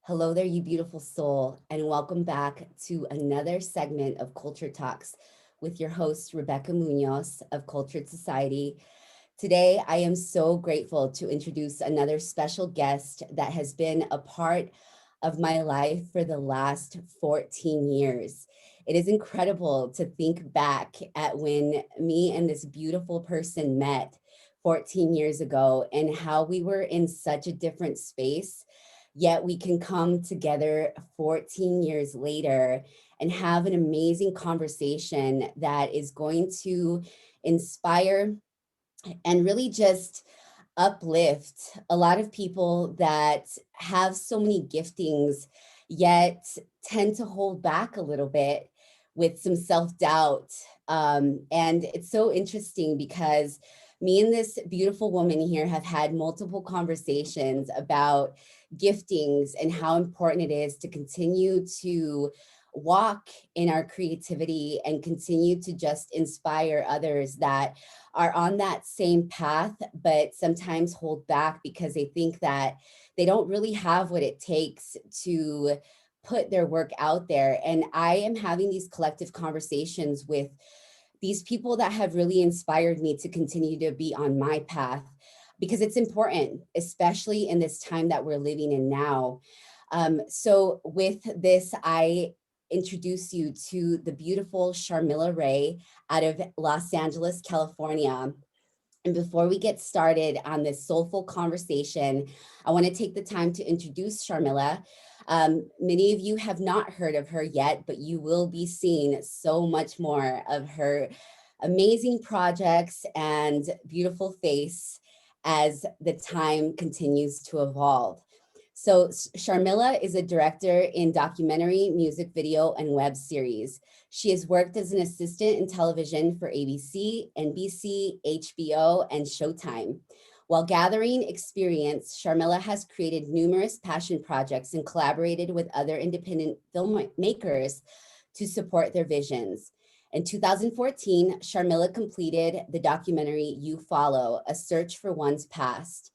Hello there, you beautiful soul, and welcome back to another segment of Culture Talks with your host, Rebecca Munoz of Cultured Society. Today, I am so grateful to introduce another special guest that has been a part of my life for the last 14 years. It is incredible to think back at when me and this beautiful person met 14 years ago and how we were in such a different space, yet we can come together 14 years later and have an amazing conversation that is going to inspire and really just uplift a lot of people that have so many giftings, yet tend to hold back a little bit with some self-doubt. And it's so interesting because me and this beautiful woman here have had multiple conversations about giftings and how important it is to continue to walk in our creativity and continue to just inspire others that are on that same path, but sometimes hold back because they think that they don't really have what it takes to put their work out there. And I am having these collective conversations with these people that have really inspired me to continue to be on my path because it's important, especially in this time that we're living in now. So with this, I introduce you to the beautiful Sharmila Ray out of Los Angeles, California. And before we get started on this soulful conversation, I want to take the time to introduce Sharmila. Many of you have not heard of her yet, but you will be seeing so much more of her amazing projects and beautiful face as the time continues to evolve. So Sharmila is a director in documentary, music video, and web series. She has worked as an assistant in television for ABC, NBC, HBO, and Showtime. While gathering experience, Sharmila has created numerous passion projects and collaborated with other independent filmmakers to support their visions. In 2014, Sharmila completed the documentary You Follow, A Search for One's Past.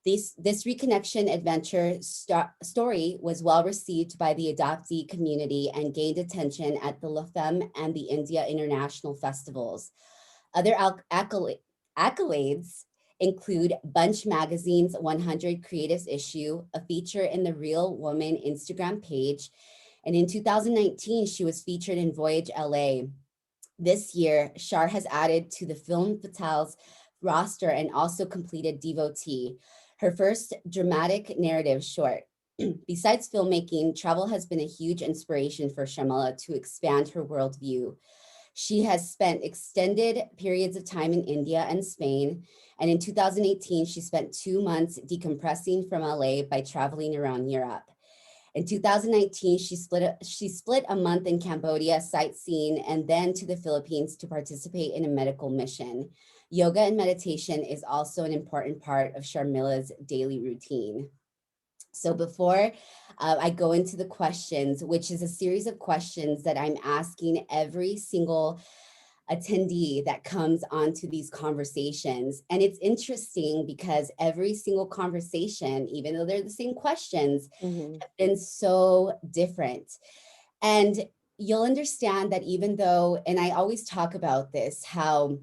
This reconnection adventure story was well received by the adoptee community and gained attention at the La Femme and the India International Festivals. Other accolades include Bunch Magazine's 100 Creatives issue, a feature in the Real Woman Instagram page, and in 2019, she was featured in Voyage LA. This year, Shar has added to the Film Fatales roster and also completed Devotee, her first dramatic narrative short. Besides filmmaking, travel has been a huge inspiration for Sharmila to expand her worldview. She has spent extended periods of time in India and Spain, and in 2018, she spent 2 months decompressing from LA by traveling around Europe. In 2019, she split a month in Cambodia sightseeing and then to the Philippines to participate in a medical mission. Yoga and meditation is also an important part of Sharmila's daily routine. So before I go into the questions, which is a series of questions that I'm asking every single attendee that comes onto these conversations. And it's interesting because every single conversation, even though they're the same questions, Mhm. have been so different. And you'll understand that even though, and I always talk about this, how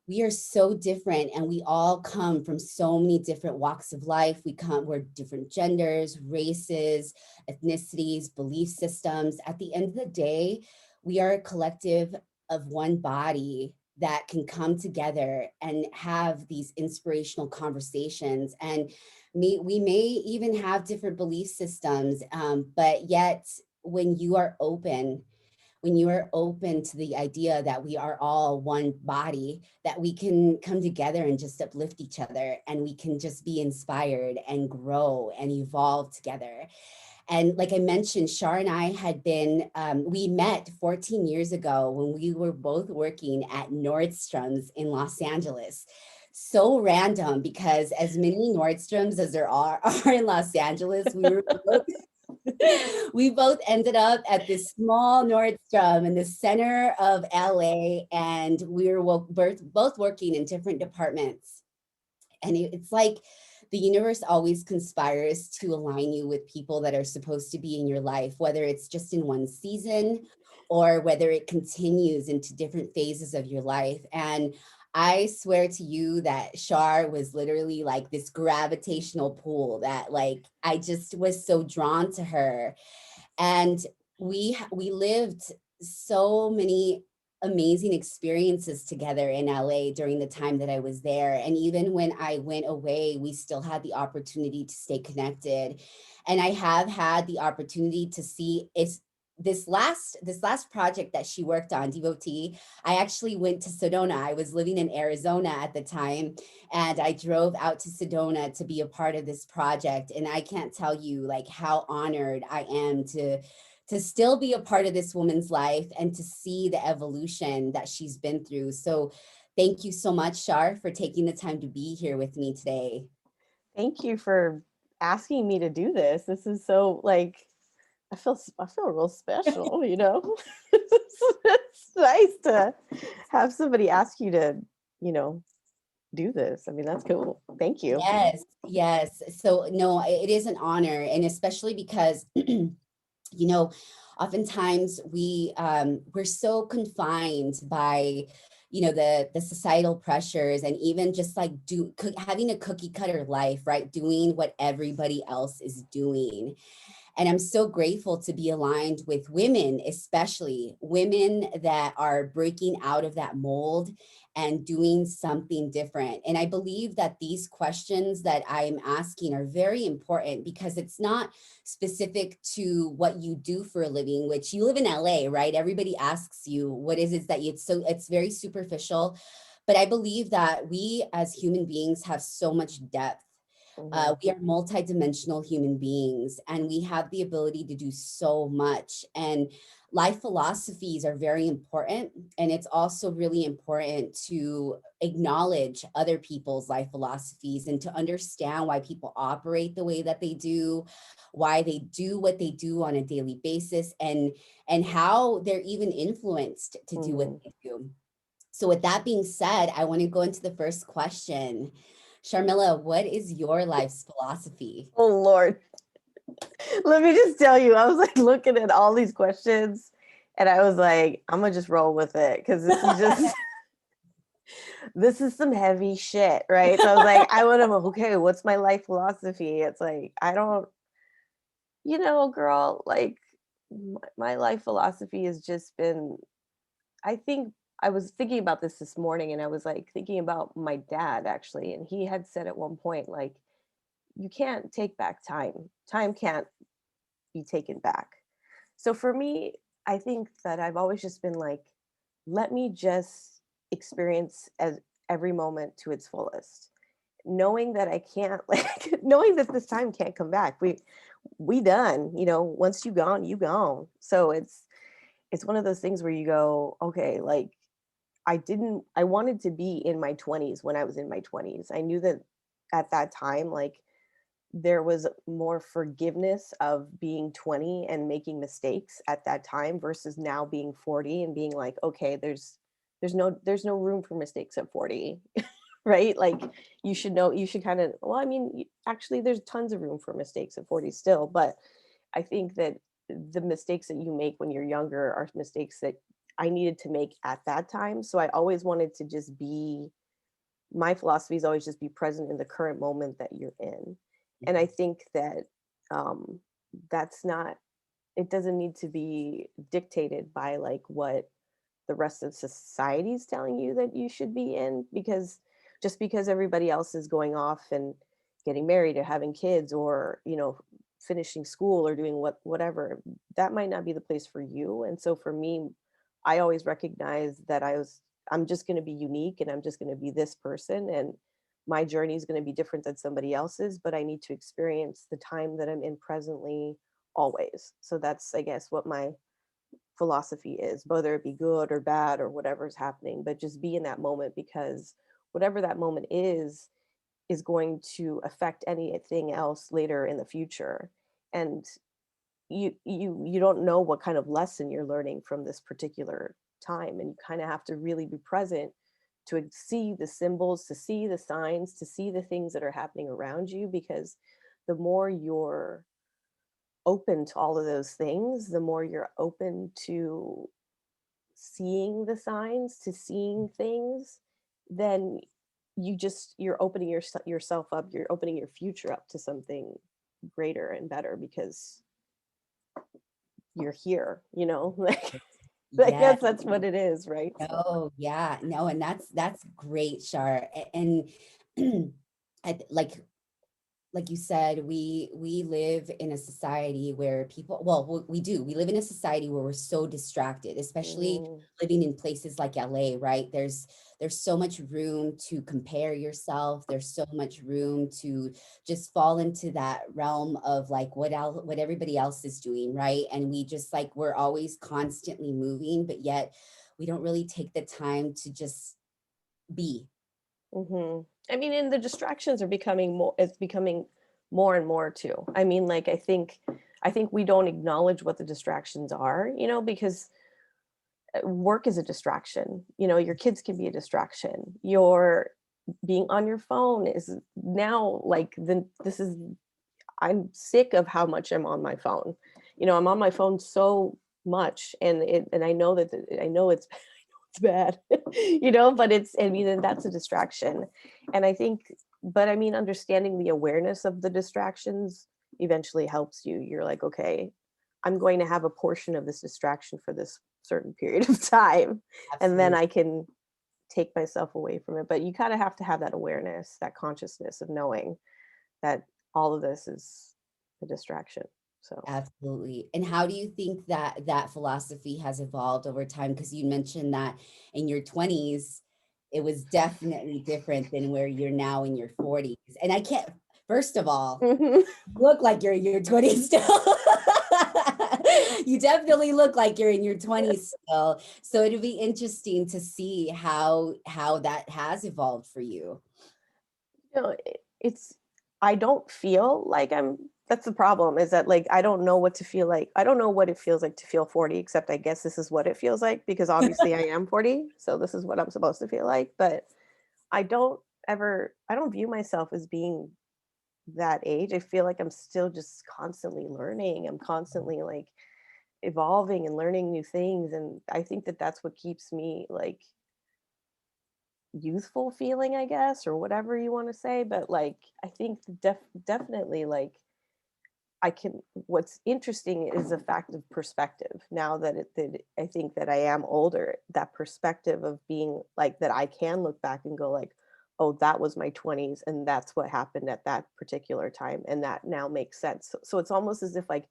we are so different and we all come from so many different walks of life. We're different genders, races, ethnicities, belief systems. At the end of the day, we are a collective of one body that can come together and have these inspirational conversations. And we may even have different belief systems, but yet when you are open to the idea that we are all one body, that we can come together and just uplift each other and we can just be inspired and grow and evolve together. And like I mentioned, Shar and I we met 14 years ago when we were both working at Nordstrom's in Los Angeles. So random because as many Nordstroms as there are in Los Angeles, we both ended up at this small Nordstrom in the center of LA, and we were both working in different departments. And it's like the universe always conspires to align you with people that are supposed to be in your life, whether it's just in one season or whether it continues into different phases of your life. And I swear to you that Shar was literally like this gravitational pull that like I just was so drawn to her. And we lived so many amazing experiences together in LA during the time that I was there. And even when I went away, we still had the opportunity to stay connected. And I have had the opportunity to see it's this last project that she worked on, Devotee. I actually went to Sedona. I was living in Arizona at the time, and I drove out to Sedona to be a part of this project. And I can't tell you like how honored I am to still be a part of this woman's life and to see the evolution that she's been through. So thank you so much, Shar, for taking the time to be here with me today. Thank you for asking me to do this. This is so like I feel real special, you know. It's nice to have somebody ask you to, you know, do this. I mean, that's cool. Thank you. Yes, yes. So no, it is an honor, and especially because you know, oftentimes we're so confined by the societal pressures, and even just like having a cookie cutter life, right? Doing what everybody else is doing. And I'm so grateful to be aligned with women, especially women that are breaking out of that mold and doing something different. And I believe that these questions that I'm asking are very important because it's not specific to what you do for a living, which you live in LA, right? Everybody asks you, what is it that it's very superficial. But I believe that we as human beings have so much depth. Mhm. We are multidimensional human beings, and we have the ability to do so much. And life philosophies are very important. And it's also really important to acknowledge other people's life philosophies and to understand why people operate the way that they do, why they do what they do on a daily basis, and how they're even influenced to do what Mhm. they do. So with that being said, I want to go into the first question. Sharmila, what is your life's philosophy? Oh Lord. Let me just tell you, I was like looking at all these questions and I was like, I'm gonna just roll with it because this is just this is some heavy shit, right? So I was like, I want to, okay, what's my life philosophy? It's like, I don't, you know, girl, like my life philosophy has just been, I think I was thinking about this morning and I was like thinking about my dad actually. And he had said at one point, like, you can't take back time. Time can't be taken back. So for me, I think that I've always just been like, let me just experience as every moment to its fullest, knowing that I can't like knowing that this time can't come back. We done, you know, once you gone, you gone. So it's one of those things where you go, okay, like I wanted to be in my 20s when I was in my 20s. I knew that at that time, like there was more forgiveness of being 20 and making mistakes at that time versus now being 40 and being like, okay, there's no room for mistakes at 40. Right? Like you should know, you should kind of, well, I mean, actually there's tons of room for mistakes at 40 still, but I think that the mistakes that you make when you're younger are mistakes that I needed to make at that time. So I always wanted to just be, my philosophy is always just be present in the current moment that you're in. And I think that um, that's not, it doesn't need to be dictated by like what the rest of society is telling you that you should be in, because just because everybody else is going off and getting married or having kids or, you know, finishing school or doing whatever, that might not be the place for you. And so for me, I always recognize that I'm just going to be unique and I'm just going to be this person, and my journey is going to be different than somebody else's, but I need to experience the time that I'm in presently always. So that's, I guess, what my philosophy is, whether it be good or bad or whatever's happening, but just be in that moment, because whatever that moment is going to affect anything else later in the future. And you don't know what kind of lesson you're learning from this particular time, and you kind of have to really be present to see the symbols, to see the signs, to see the things that are happening around you, because the more you're open to all of those things, the more you're open to seeing the signs, to seeing things, then you're opening yourself up, you're opening your future up to something greater and better, because you're here, you know, like I Yeah. guess that's what it is, right? So Oh, yeah. No, and that's great, Shar. And like you said, we live in a society where people, well, we do. We live in a society where we're so distracted, especially mhm, living in places like LA, right? There's so much room to compare yourself. There's so much room to just fall into that realm of like what everybody else is doing, right? And we just like we're always constantly moving, but yet we don't really take the time to just be. mhm. I mean, and the distractions are becoming more, it's becoming more and more too. I mean, like I think we don't acknowledge what the distractions are, you know, because work is a distraction. You know, your kids can be a distraction. Your being on your phone is now like this is, I'm sick of how much I'm on my phone. You know, I'm on my phone so much, and I know that I know it's bad, you know, but it's, I mean, and that's a distraction. And I think, but I mean, understanding the awareness of the distractions eventually helps you. You're like, okay, I'm going to have a portion of this distraction for this certain period of time, and then Absolutely. I can take myself away from it. But you kind of have to have that awareness, that consciousness of knowing that all of this is a distraction. So Absolutely. And how do you think that that philosophy has evolved over time? Because you mentioned that in your 20s, it was definitely different than where you're now in your 40s. And I can't, first of all, mhm. you look like you're in your 20s still. You definitely look like you're in your 20s still. So it'll be interesting to see how that has evolved for you. You know, it's, I don't feel like I'm, that's the problem, is that like I don't know what to feel like. I don't know what it feels like to feel 40, except I guess this is what it feels like, because obviously I am 40, so this is what I'm supposed to feel like. But I don't I don't view myself as being that age. I feel like I'm still just constantly learning. I'm constantly like evolving and learning new things, and I think that that's what keeps me like youthful feeling, I guess, or whatever you want to say. But like I think definitely like I can, what's interesting is the fact of perspective. Now that that I think that I am older, that perspective of being like that, I can look back and go like, oh, that was my 20s, and that's what happened at that particular time, and that now makes sense. So it's almost as if like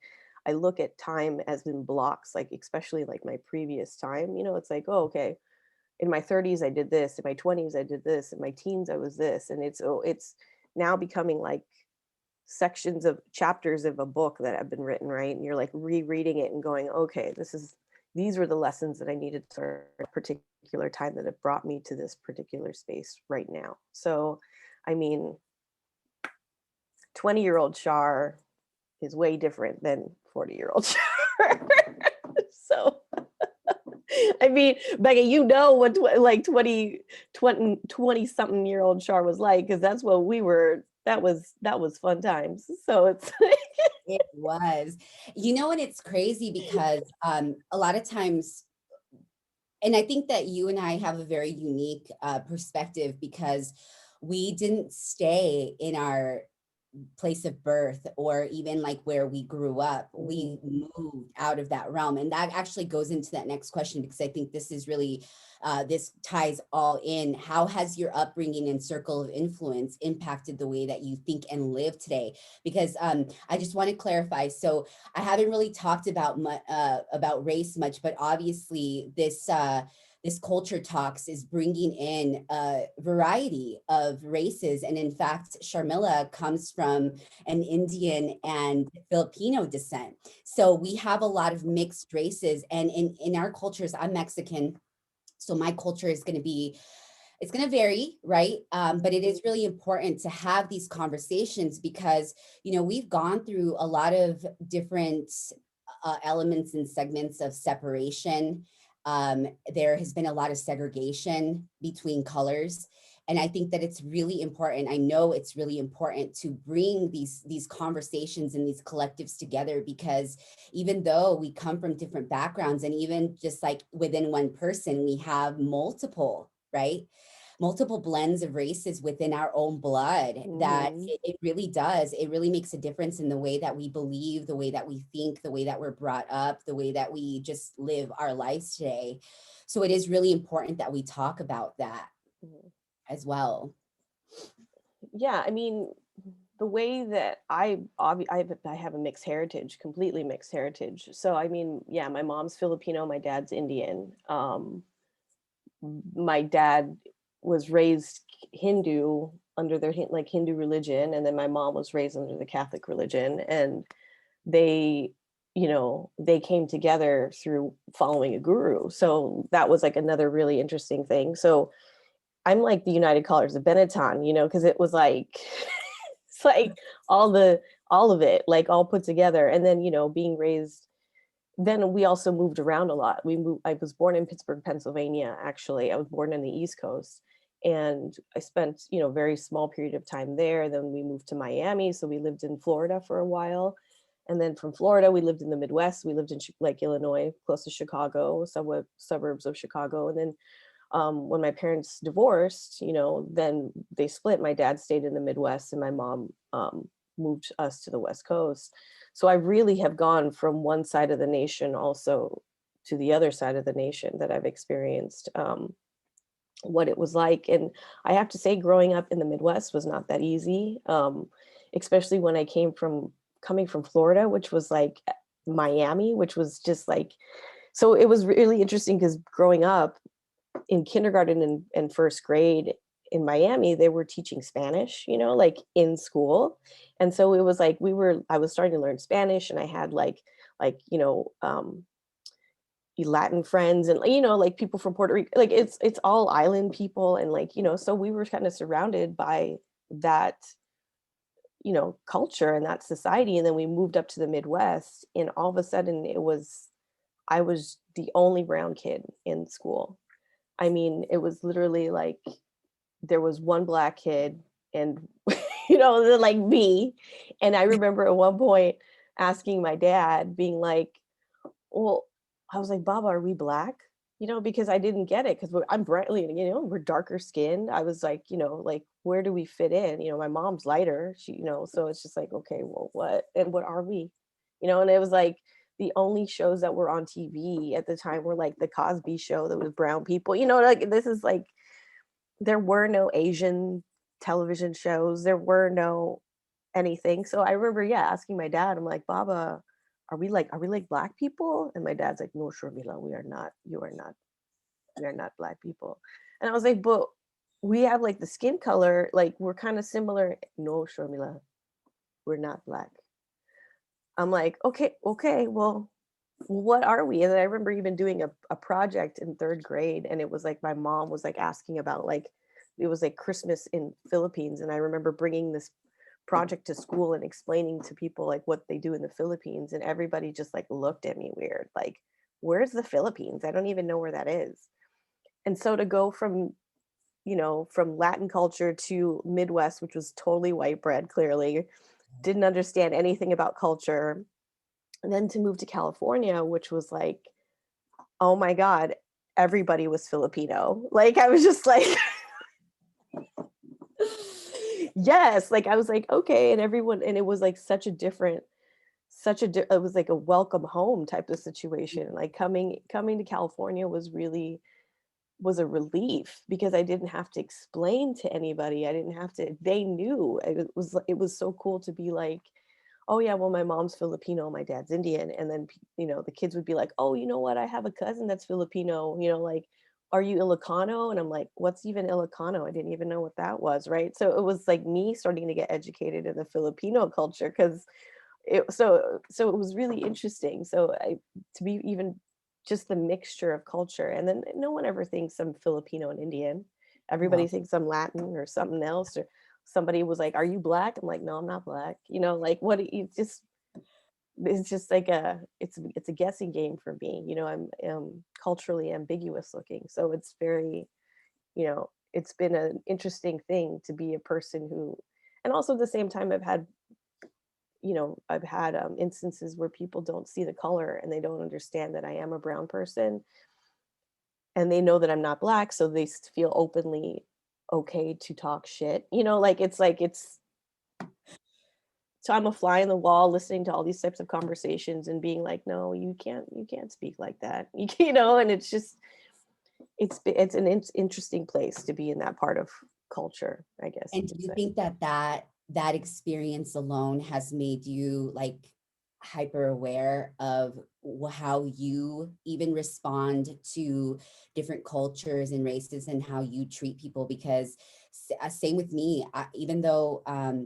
I look at time as in blocks, like especially like my previous time, you know, it's like, oh, okay, in my 30s I did this, in my 20s I did this, in my teens I was this, and it's, oh, it's now becoming like sections of chapters of a book that have been written, right? And you're like rereading it and going, okay, this is, these were the lessons that I needed for a particular time that have brought me to this particular space right now. So I mean, 20-year-old Shar is way different than 40-year-old Shar. So I mean, Becca, you know what like 20 something year old Shar was like, because that's what we were, that was fun times. So it's It was. You know, and it's crazy because a lot of times, and I think that you and I have a very unique perspective because we didn't stay in our place of birth or even like where we grew up. Mhm. We moved out of that realm. And that actually goes into that next question because I think this is really, this ties all in. How has your upbringing and circle of influence impacted the way that you think and live today? Because I just want to clarify. So I haven't really talked about race much, but obviously this culture talks is bringing in a variety of races. And in fact, Sharmila comes from an Indian and Filipino descent. So we have a lot of mixed races. And in our cultures, I'm Mexican. So my culture is going to be, it's going to vary, right? But it is really important to have these conversations because, you know, we've gone through a lot of different elements and segments of separation There has been a lot of segregation between colors. And I think that it's really important. I know it's really important to bring these conversations and these collectives together, because even though we come from different backgrounds, and even just like within one person, we have multiple, right? Multiple blends of races within our own blood, that Mm-hmm. it really does. It really makes a difference in the way that we believe, the way that we think, the way that we're brought up, the way that we just live our lives today. So it is really important that we talk about that as well. Yeah, I mean, the way that I have a mixed heritage, completely mixed heritage. So I mean, yeah, my mom's Filipino, my dad's Indian. My dad was raised Hindu under their like Hindu religion, and then my mom was raised under the Catholic religion, and they, they came together through following a guru. So that was like another really interesting thing. So I'm like the United Colors of Benetton, because it was like it's like all of it, like all put together. And then, being raised, then we also moved around a lot. I was born in Pittsburgh, Pennsylvania, actually. I was born on the East Coast. And I spent, a very small period of time there. Then we moved to Miami. So we lived in Florida for a while. And then from Florida, we lived in the Midwest. We lived in like Illinois, close to Chicago, somewhat suburbs of Chicago. And then when my parents divorced, then they split. My dad stayed in the Midwest, and my mom moved us to the West Coast. So I really have gone from one side of the nation also to the other side of the nation, that I've experienced what it was like. And I have to say, growing up in the Midwest was not that easy, especially when coming from Florida, which was like Miami, which was just like, so it was really interesting because growing up, in kindergarten and first grade in Miami, they were teaching Spanish, like in school. And so it was like I was starting to learn Spanish, and I had Latin friends, and like people from Puerto Rico, like it's all island people, and like, so we were kind of surrounded by that, culture and that society. And then we moved up to the Midwest, and all of a sudden I was the only brown kid in school. I mean, it was literally like there was one black kid, and then like me. And I remember at one point asking my dad, being like, well, I was like, Baba, are we black? Because I didn't get it, because I'm brightly, we're darker skinned. I was like, like, where do we fit in? My mom's lighter, so it's just like, okay, well, what are we? And it was like, the only shows that were on TV at the time were like the Cosby Show, that was brown people, like, this is like, there were no Asian television shows, there were no anything. So I remember, yeah, asking my dad, I'm like, Baba, are we like black people? And my dad's like, no, Sharmila, we are not. We are not black people. And I was like, but we have like the skin color, like we're kind of similar. No, Sharmila, we're not black. I'm like, okay, well, what are we? And then I remember even doing a project in third grade, and it was like my mom was like asking about, like, it was like Christmas in Philippines, and I remember bringing this project to school and explaining to people like what they do in the Philippines, and everybody just like looked at me weird, like, where's the Philippines? I don't even know where that is. And so to go from, from Latin culture to Midwest, which was totally white bread, clearly didn't understand anything about culture, and then to move to California, which was like, oh my God, everybody was Filipino. Like, I was just like, yes, like I was like, okay, and everyone, and it was like such a different, it was like a welcome home type of situation. Like coming to California was a relief, because I didn't have to explain to anybody. I didn't have to, they knew. It was so cool to be like, oh yeah, well, my mom's Filipino, my dad's Indian. And then, the kids would be like, oh, you know what? I have a cousin that's Filipino, like, are you Ilocano? And I'm like, what's even Ilocano? I didn't even know what that was. Right. So it was like me starting to get educated in the Filipino culture, because so it was really interesting. So to be even just the mixture of culture. And then no one ever thinks I'm Filipino and Indian. Everybody No. thinks I'm Latin or something else, or somebody was like, are you black? I'm like, no, I'm not black. Like, what, you just, it's just like it's a guessing game for me. You know, I'm culturally ambiguous looking, so it's very, you know, it's been an interesting thing to be a person who, and also at the same time I've had instances where people don't see the color and they don't understand that I am a brown person, and they know that I'm not black, so they feel openly okay to talk shit. You know, like it's so I'm a fly in the wall listening to all these types of conversations and being like, no, you can't speak like that. You know, and it's just it's an interesting place to be in that part of culture, I guess you And do could you say. think that that experience alone has made you like hyper aware of how you even respond to different cultures and races and how you treat people? Because same with me, even though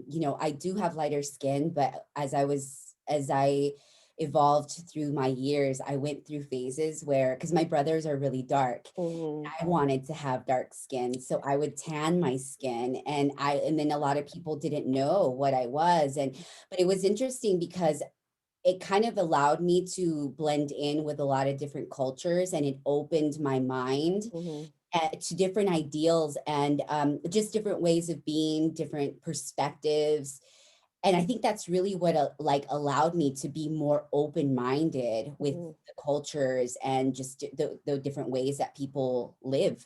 you know, I do have lighter skin, but as I evolved through my years, I went through phases where, because my brothers are really dark, Mhm, I wanted to have dark skin, so I would tan my skin, and then a lot of people didn't know what I was. And but it was interesting because it kind of allowed me to blend in with a lot of different cultures, and it opened my mind mhm, to different ideals and just different ways of being, different perspectives. And I think that's really what like allowed me to be more open-minded with mhm. the cultures and just the different ways that people live.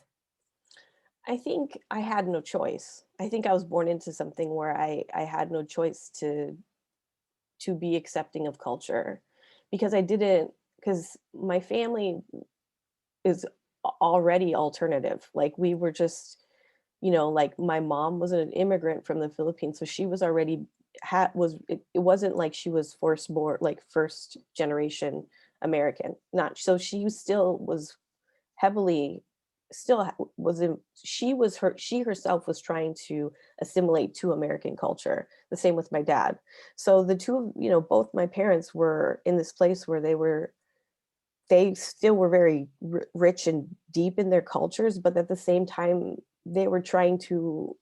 I think I had no choice. I think I was born into something where I had no choice to be accepting of culture, because I didn't, because my family is already alternative. Like we were just, you know, like my mom was an immigrant from the Philippines, so she was already had was it wasn't like she was forced born, like first generation American. Not so she still was heavily still was in, she herself was trying to assimilate to American culture. The same with my dad. So the two of, you know, both my parents were in this place where they still were very rich and deep in their cultures, but at the same time they were trying to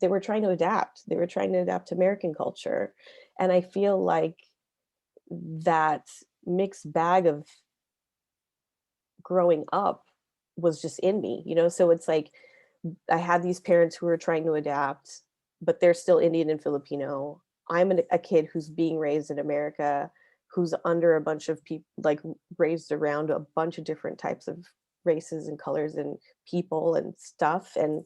they were trying to adapt. They were trying to adapt to American culture. And I feel like that mixed bag of growing up was just in me, you know? So it's like I had these parents who were trying to adapt, but they're still Indian and Filipino. I'm a kid who's being raised in America, who's under a bunch of people, like raised around a bunch of different types of races and colors and people and stuff. And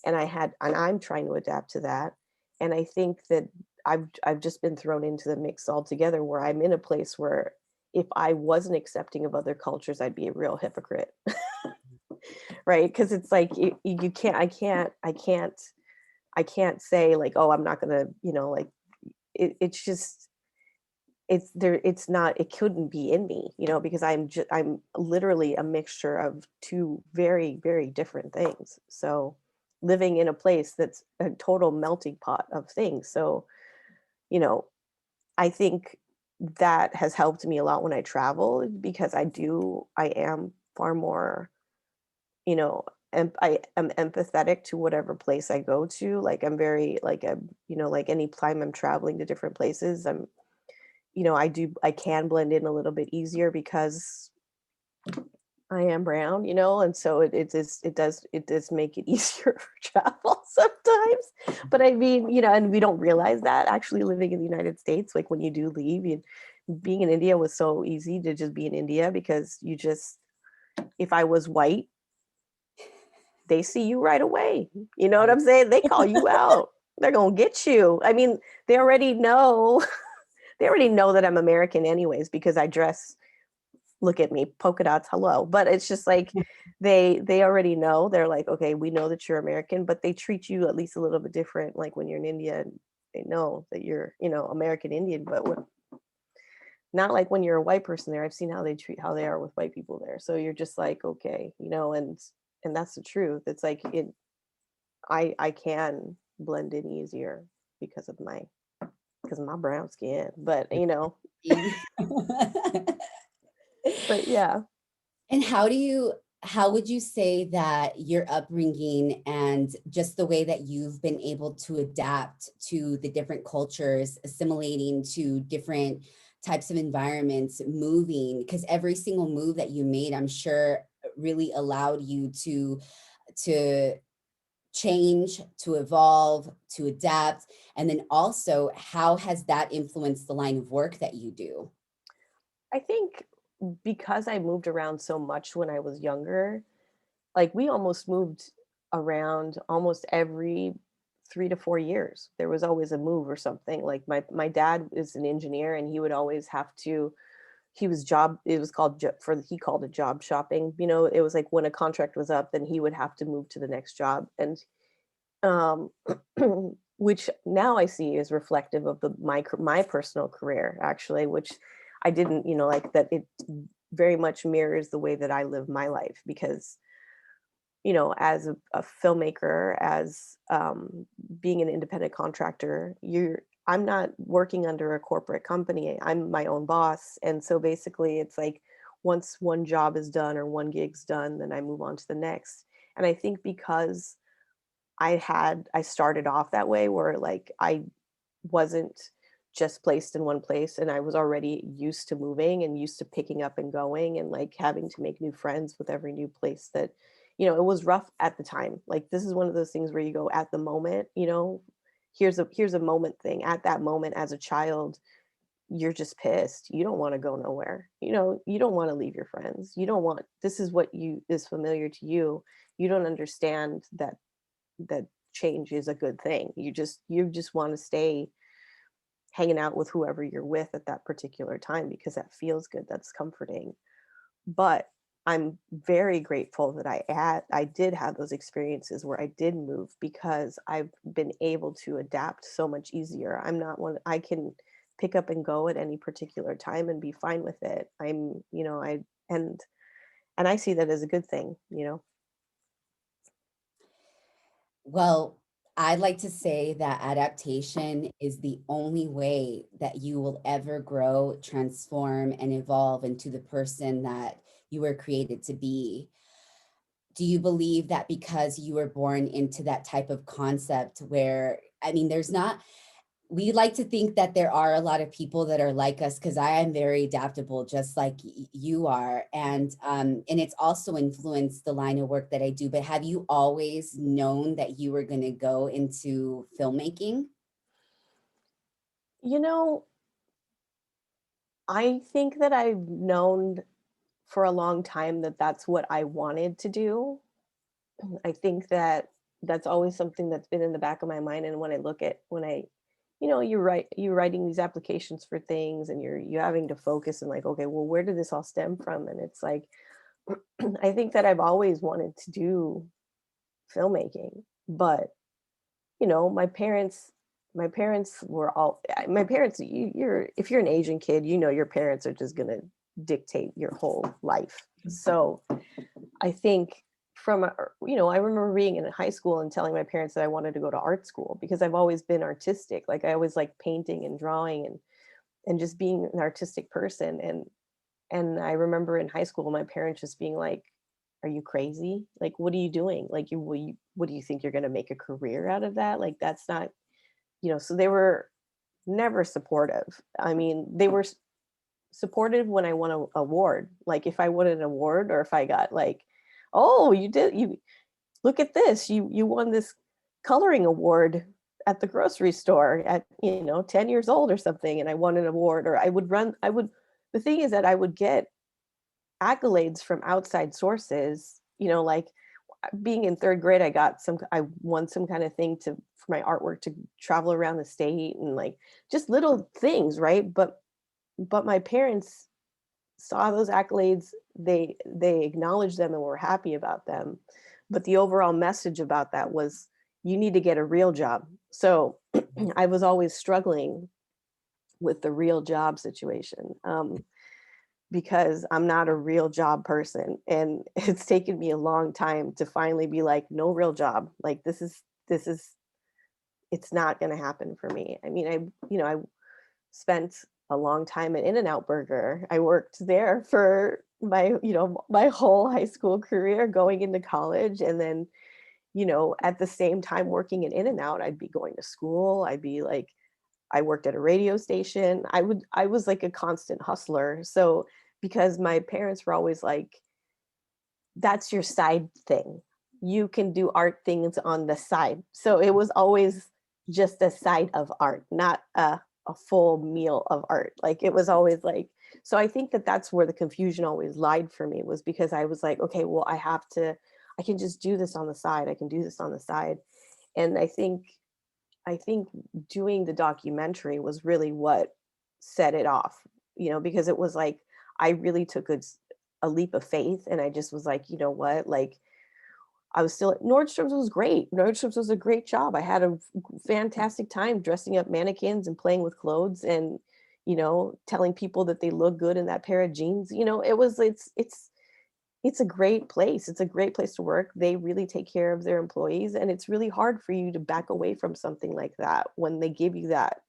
I'm trying to adapt to that. And I think that I've just been thrown into the mix altogether, where I'm in a place where if I wasn't accepting of other cultures, I'd be a real hypocrite. Right, because it's like you can't I can't say like, oh, I'm not gonna, you know, like it's just it's there it's not, it couldn't be in me, you know, because I'm literally a mixture of two very very different things. So living in a place that's a total melting pot of things. So, you know, I think that has helped me a lot when I travel, because I am far more, you know, I am empathetic to whatever place I go to. Like I'm very like you know, like any time I'm traveling to different places, you know, I can blend in a little bit easier because I am brown, you know, and so it does make it easier for travel sometimes. But I mean, you know, and we don't realize that actually living in the United States, like when you do leave, being in India was so easy to just be in India, because if I was white, they see you right away. You know what Right. I'm saying? They call you out. They're gonna get you. I mean, they already know. They already know that I'm American, anyways, because I dress. Look at me, polka dots, hello. But it's just like they already know. They're like, okay, we know that you're American, but they treat you at least a little bit different. Like when you're in India, and they know that you're, you know, American Indian, but not like when you're a white person there. I've seen how they are with white people there. So you're just like, okay, you know, and that's the truth. It's like I can blend in easier because of my brown skin. But you know, but yeah. And how would you say that your upbringing and just the way that you've been able to adapt to the different cultures, assimilating to different types of environments, moving, because every single move that you made, I'm sure really allowed you to change, to evolve, to adapt. And then also, how has that influenced the line of work that you do? I think because I moved around so much when I was younger, like we almost moved around almost every 3 to 4 years. There was always a move or something. Like my dad is an engineer, and he would always have to. He was job. It was called he called it job shopping. You know, it was like when a contract was up, then he would have to move to the next job, and um, which now I see is reflective of my personal career, actually, which I didn't, like that. It very much mirrors the way that I live my life, because as a filmmaker, as being an independent contractor, I'm not working under a corporate company. I'm my own boss. And so basically it's like once one job is done or one gig's done, then I move on to the next. And I think because I started off that way, where like I wasn't just placed in one place, and I was already used to moving and used to picking up and going, and like having to make new friends with every new place that, it was rough at the time. Like this is one of those things where you go at the moment, here's a moment thing. At that moment as a child, you're just pissed. You don't want to go nowhere. You don't want to leave your friends. You don't want, this is what you is familiar to you. You don't understand that change is a good thing. You just want to stay hanging out with whoever you're with at that particular time, because that feels good, that's comforting. But I'm very grateful that I did have those experiences where I did move, because I've been able to adapt so much easier. I'm not one I can pick up and go at any particular time and be fine with it. I'm, I and I see that as a good thing. Well, I'd like to say that adaptation is the only way that you will ever grow, transform, and evolve into the person that you were created to be. Do you believe that because you were born into that type of concept where, I mean, we like to think that there are a lot of people that are like us, because I am very adaptable, just like you are, and it's also influenced the line of work that I do. But have you always known that you were going to go into filmmaking? You know, I think that I've known for a long time that that's what I wanted to do. I think that that's always something that's been in the back of my mind. And when I look at when I, you're writing these applications for things, and you're having to focus and like, okay, well, where did this all stem from? And it's like, I think that I've always wanted to do filmmaking, but my parents were all my parents. You're if you're an Asian kid, your parents are just gonna dictate your whole life. So I think I remember being in high school and telling my parents that I wanted to go to art school, because I've always been artistic. Like I always like painting and drawing, and just being an artistic person. And I remember in high school, my parents just being like, "Are you crazy? Like, what are you doing? Like, what do you think you're going to make a career out of that? Like, that's not, So they were never supportive. I mean, they were supportive when I won an award. Like, if I won an award, or if I got like, "Oh, you look at this, you won this coloring award at the grocery store at 10 years old or something, and I won an award," or I would the thing is that I would get accolades from outside sources, like being in third grade, I won some kind of thing for my artwork to travel around the state, and like just little things, right? But my parents saw those accolades, they acknowledged them and were happy about them. But the overall message about that was, you need to get a real job. So I was always struggling with the real job situation, because I'm not a real job person. And it's taken me a long time to finally be like, no real job. Like this is it's not going to happen for me. I mean, I spent a long time at In-N-Out Burger. I worked there for my whole high school career going into college. And then, at the same time working in In-N-Out, I'd be going to school. I'd be like, I worked at a radio station. I was like a constant hustler. So because my parents were always like, that's your side thing. You can do art things on the side. So it was always just a side of art, not a full meal of art. Like it was always like, so I think that that's where the confusion always lied for me, was because I was like, okay, well, I can just do this on the side. I can do this on the side. And I think doing the documentary was really what set it off, because it was like, I really took a leap of faith, and I just was like, you know what, like, I was still at Nordstrom's. Was great. Nordstrom's was a great job. I had a fantastic time dressing up mannequins and playing with clothes, and telling people that they look good in that pair of jeans. It's a great place. It's a great place to work. They really take care of their employees, and it's really hard for you to back away from something like that when they give you that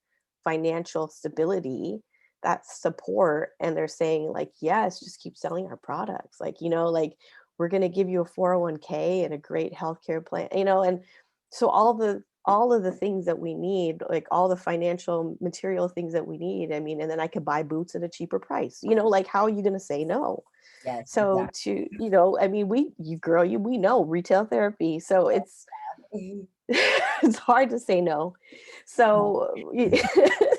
financial stability, that support, and they're saying like, yes, just keep selling our products. Like, like, we're going to give you a 401k and a great healthcare plan, and so all of the things that we need, like all the financial material things that we need. I mean, and then I could buy boots at a cheaper price, like, how are you going to say no? Yes, So exactly. I mean, we know retail therapy. So it's it's hard to say no. So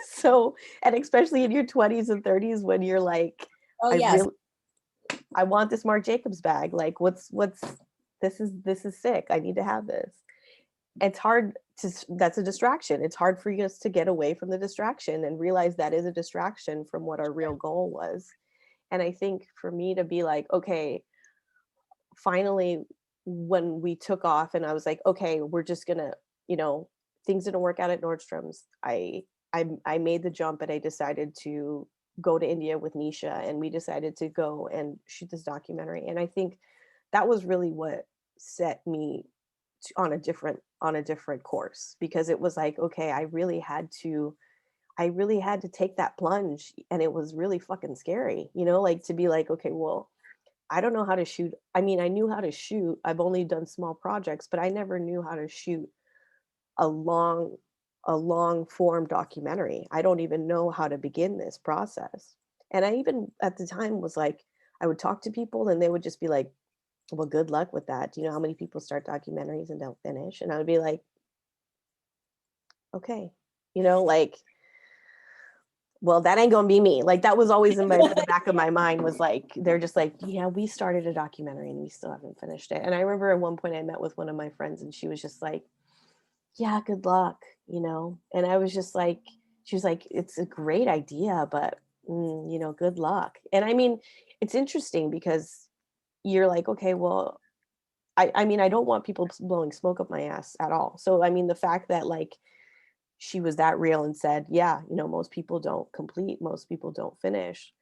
so, and especially in your 20s and 30s, when you're like, Oh I yes. really I want this Marc Jacobs bag. Like, what's this is sick. I need to have this. It's hard that's a distraction. It's hard for us to get away from the distraction and realize that is a distraction from what our real goal was. And I think for me to be like, okay, finally, when we took off and I was like, okay, we're just gonna, things didn't work out at Nordstrom's. I made the jump, and I decided to go to India with Nisha, and we decided to go and shoot this documentary. And I think that was really what set me on a different course, because it was like, okay, I really had to take that plunge, and it was really fucking scary, like, to be like, okay, well, I don't know how to shoot. I mean, I knew how to shoot. I've only done small projects, but I never knew how to shoot a long a long form documentary. I don't even know how to begin this process. And I even at the time was like, I would talk to people and they would just be like, well, good luck with that. Do you know how many people start documentaries and don't finish? And I would be like, okay, like, well, that ain't gonna be me. Like, that was always in the back of my mind, was like, they're just like, yeah, we started a documentary and we still haven't finished it. And I remember at one point I met with one of my friends and she was just like, yeah, good luck. And I was just like, she was like, it's a great idea, but good luck. And I mean, it's interesting because you're like, okay, well, I mean, I don't want people blowing smoke up my ass at all. So I mean, the fact that, like, she was that real and said, yeah, most people don't complete, most people don't finish,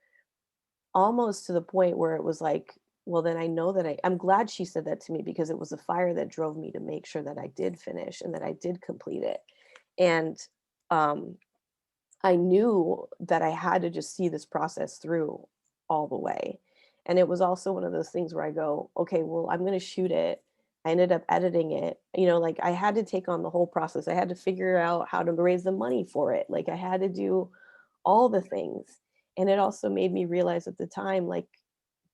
almost to the point where it was like, well, then I know that I'm glad she said that to me, because it was a fire that drove me to make sure that I did finish and that I did complete it. And um, I knew that I had to just see this process through all the way. And it was also one of those things where I go, okay, well, I'm going to shoot it. I ended up editing it. Like, I had to take on the whole process. I had to figure out how to raise the money for it. Like, I had to do all the things. And it also made me realize at the time, like,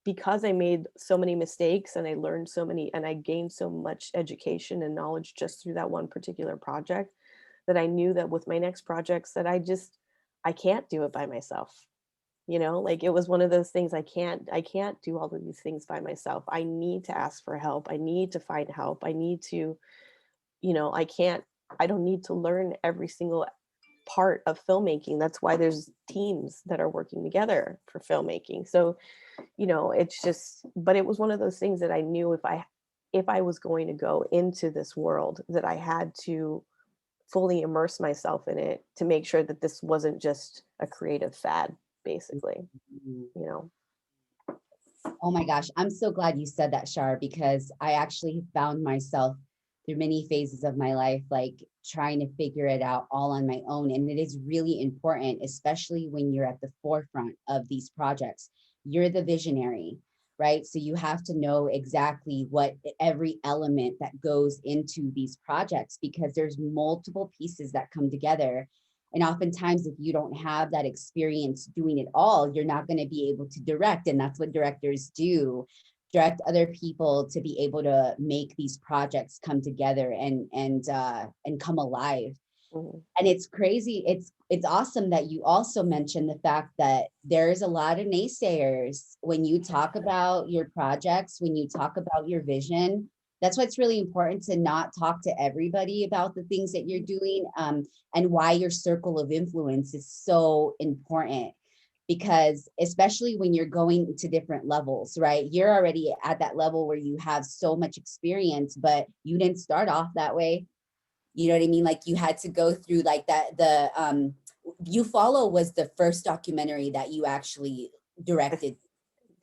because I made so many mistakes and I learned so many and I gained so much education and knowledge just through that one particular project, that I knew that with my next projects that I can't do it by myself. Like, it was one of those things, I can't do all of these things by myself. I need to ask for help. I need to find help. I need to, I don't need to learn every single part of filmmaking. That's why there's teams that are working together for filmmaking. So, it's just, but it was one of those things that I knew if I was going to go into this world, that I had to fully immerse myself in it to make sure that this wasn't just a creative fad, basically, Mhm. you know. Oh my gosh, I'm so glad you said that, Shar, because I actually found myself through many phases of my life, like trying to figure it out all on my own. And it is really important, especially when you're at the forefront of these projects. You're the visionary, right? So you have to know exactly what every element that goes into these projects, because there's multiple pieces that come together. And oftentimes, if you don't have that experience doing it all, you're not going to be able to direct. And that's what directors do, direct other people to be able to make these projects come together and come alive. Mhm. And it's crazy. It's awesome that you also mentioned the fact that there's a lot of naysayers when you talk about your projects, when you talk about your vision. That's why it's really important to not talk to everybody about the things that you're doing, and why your circle of influence is so important. Because especially when you're going to different levels, right? You're already at that level where you have so much experience, but you didn't start off that way. You know what I mean? Like, you had to go through like that. You Follow was the first documentary that you actually I directed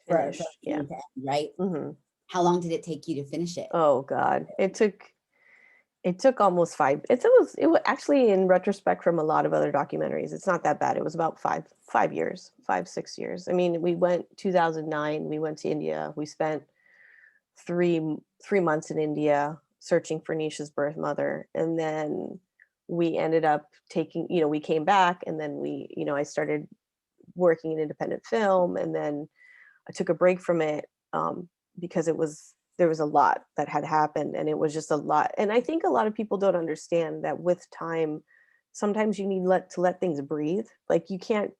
from finished, yeah. beginning to end, right? Hmm. How long did it take you to finish it? Oh God, it took almost five. It was actually, in retrospect, from a lot of other documentaries, it's not that bad. It was about 5 years, 5 6 years. I mean, we went 2009. We went to India. We spent three months in India searching for Nisha's birth mother, and then we ended up taking. We came back, and then I started working in independent film, and then I took a break from it, because there was a lot that had happened, and it was just a lot. And I think a lot of people don't understand that with time, sometimes you need to let things breathe. Like, you can't,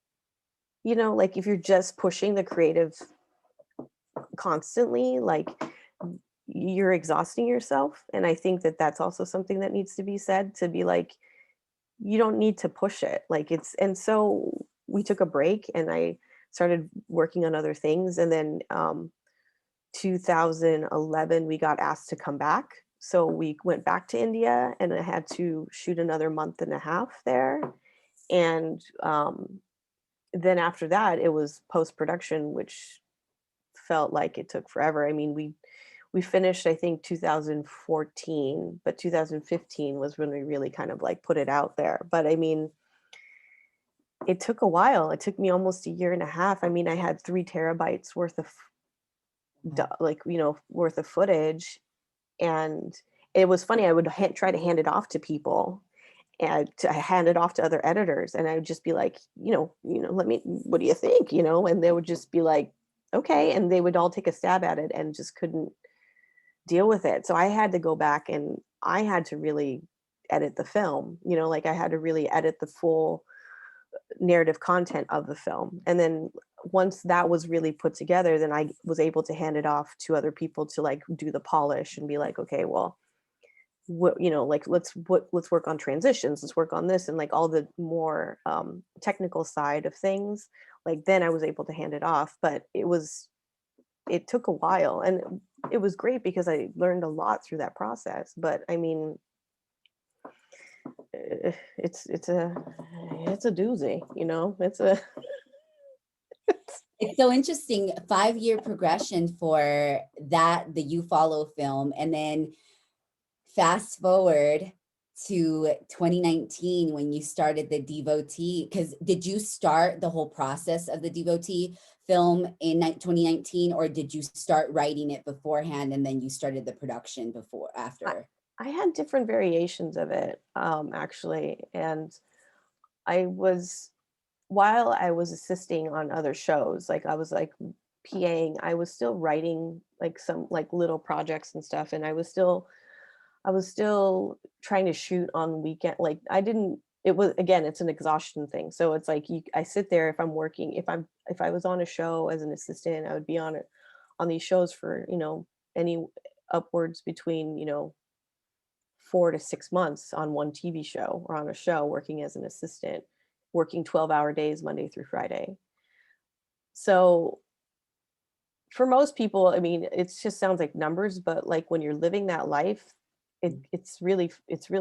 like, if you're just pushing the creative constantly, like, you're exhausting yourself. And I think that that's also something that needs to be said, to be like, you don't need to push it. Like, and so we took a break, and I started working on other things. And then 2011, we got asked to come back. So we went back to India, and I had to shoot another month and a half there. And then after that, it was post production, which felt like it took forever. I mean, we finished, I think, 2014, but 2015 was when we really kind of like put it out there. But I mean, it took a while. It took me almost a year and a half. I mean, I had 3 terabytes worth of worth of footage. And it was funny, I would try to hand it off to people, and to hand it off to other editors, and I would just be like, let me, what do you think, and they would just be like, okay, and they would all take a stab at it and just couldn't deal with it. So I had to go back, and I had to really edit the film, like, I had to really edit the full narrative content of the film. And then once that was really put together, then I was able to hand it off to other people to like do the polish and be like, okay, well, like, let's work on transitions, let's work on this, and like all the more technical side of things. Like, then I was able to hand it off. But it took a while, and it was great because I learned a lot through that process. But I mean, it's a doozy, it's a It's so interesting, 5-year progression for that, the You Follow film, and then fast forward to 2019 when you started the Devotee. Because did you start the whole process of the Devotee film in 2019, or did you start writing it beforehand and then you started the production I, after? I had different variations of it, actually. And I was, while I was assisting on other shows, like, I was like PAing, I was still writing like some like little projects and stuff. And I was still trying to shoot on weekend. Like, I didn't, it was, again, it's an exhaustion thing. So it's like, I sit there, if I'm working, if I was on a show as an assistant, I would be on it, on these shows for, any upwards between, 4 to 6 months on one TV show, or on a show working as an assistant, working 12-hour days, Monday through Friday. So for most people, I mean, it just sounds like numbers, but like, when you're living that life, it's really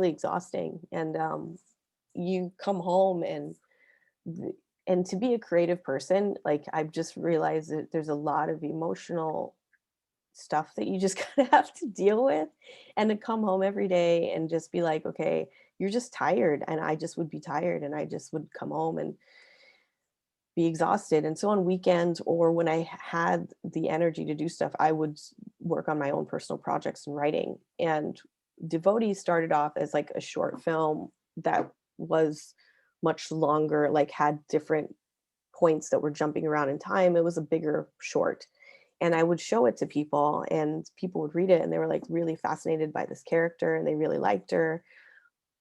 exhausting. And you come home, and to be a creative person, like, I've just realized that there's a lot of emotional stuff that you just kind of have to deal with. And to come home every day and just be like, okay, you're just tired. And I just would be tired, and I just would come home and be exhausted. And so on weekends, or when I had the energy to do stuff, I would work on my own personal projects and writing. And Devotee started off as like a short film that was much longer, like had different points that were jumping around in time. It was a bigger short. And I would show it to people, and people would read it, and they were like really fascinated by this character, and they really liked her.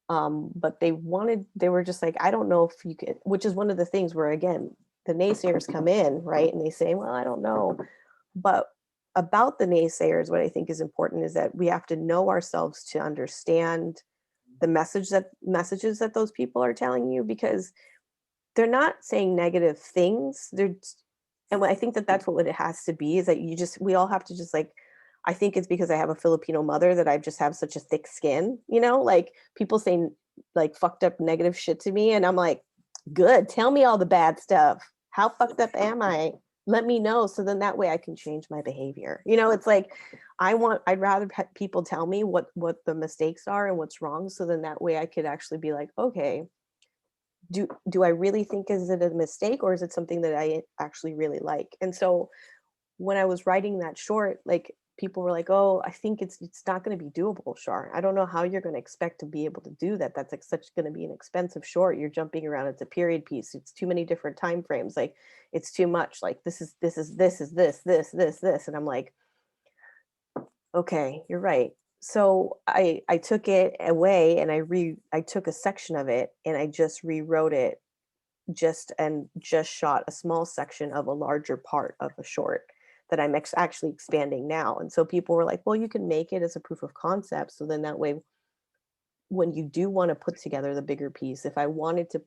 But they were just like, I don't know if you could, which is one of the things where, again, the naysayers come in, right? And they say, well, I don't know. But about the naysayers, what I think is important is that we have to know ourselves to understand the messages that those people are telling you, because they're not saying negative things. And I think that that's what it has to be, is that we all have to just like, I think it's because I have a Filipino mother that I just have such a thick skin, like people saying like fucked up negative shit to me. And I'm like, good, tell me all the bad stuff. How fucked up am I? Let me know. So then that way I can change my behavior. It's like, I'd rather people tell me what the mistakes are and what's wrong. So then that way I could actually be like, okay, do I really think, is it a mistake, or is it something that I actually really like? And so when I was writing that short, like people were like, oh, I think it's not going to be doable, Shar. I don't know how you're going to expect to be able to do that. That's like such going to be an expensive short. You're jumping around. It's a period piece. It's too many different time frames. Like it's too much. Like this is this. And I'm like, okay, you're right. So I took it away, and I took a section of it, and I just rewrote it, just shot a small section of a larger part of a short that I'm actually expanding now. And so people were like, well, you can make it as a proof of concept. So then that way, when you do want to put together the bigger piece, if I wanted to,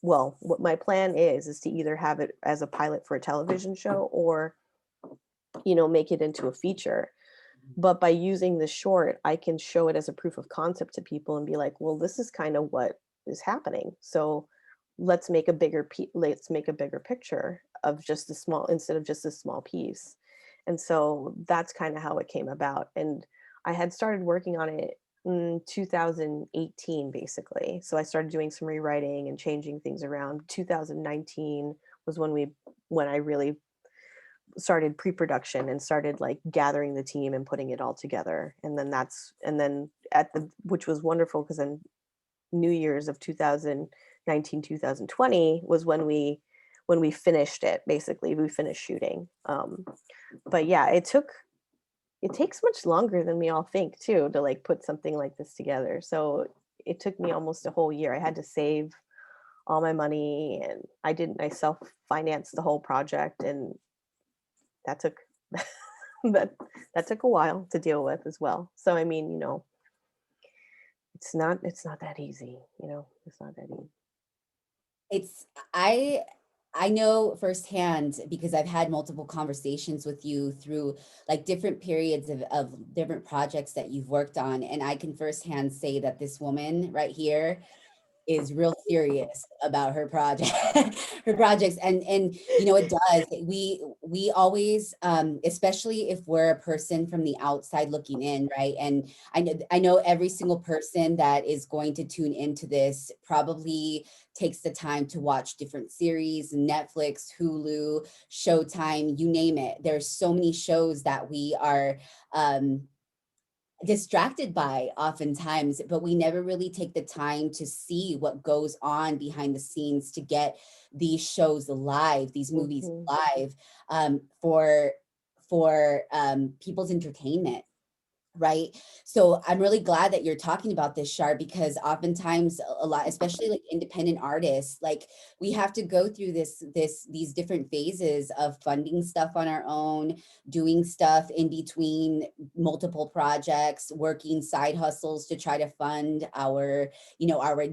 well, what my plan is to either have it as a pilot for a television show, or, make it into a feature. But by using the short, I can show it as a proof of concept to people and be like, well, this is kind of what is happening. So let's make a bigger picture of just the small, instead of just a small piece. And so that's kind of how it came about. And I had started working on it in 2018, basically. So I started doing some rewriting and changing things around. 2019 was when I really started pre-production and started like gathering the team and putting it all together. And then which was wonderful, because then New Year's of 2019, 2020 was when we finished it. Basically, we finished shooting. But yeah, it takes much longer than we all think too, to like put something like this together. So it took me almost a whole year. I had to save all my money, and I self-financed the whole project, and that took that took a while to deal with as well. So I mean, it's not that easy. It's not that easy. It's I know firsthand, because I've had multiple conversations with you through like different periods of different projects that you've worked on. And I can firsthand say that this woman right here is real serious about her project her projects. And it does, we always, especially if we're a person from the outside looking in, right? And I know every single person that is going to tune into this probably takes the time to watch different series, Netflix, Hulu, Showtime, you name it. There's so many shows that we are distracted by oftentimes, but we never really take the time to see what goes on behind the scenes to get these shows live, these movies Mhm. live, for people's entertainment. Right. So I'm really glad that you're talking about this, Shar, because oftentimes a lot, especially like independent artists, like we have to go through these different phases of funding stuff on our own, doing stuff in between multiple projects, working side hustles to try to fund our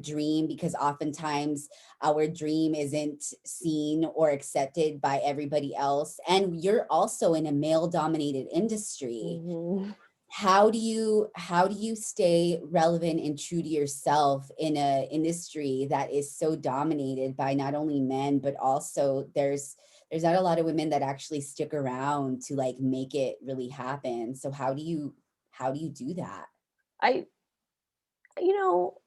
dream, because oftentimes our dream isn't seen or accepted by everybody else. And you're also in a male dominated industry. Mhm. How do you stay relevant and true to yourself in a industry that is so dominated by not only men, but also there's not a lot of women that actually stick around to like make it really happen. So how do you do that? I you know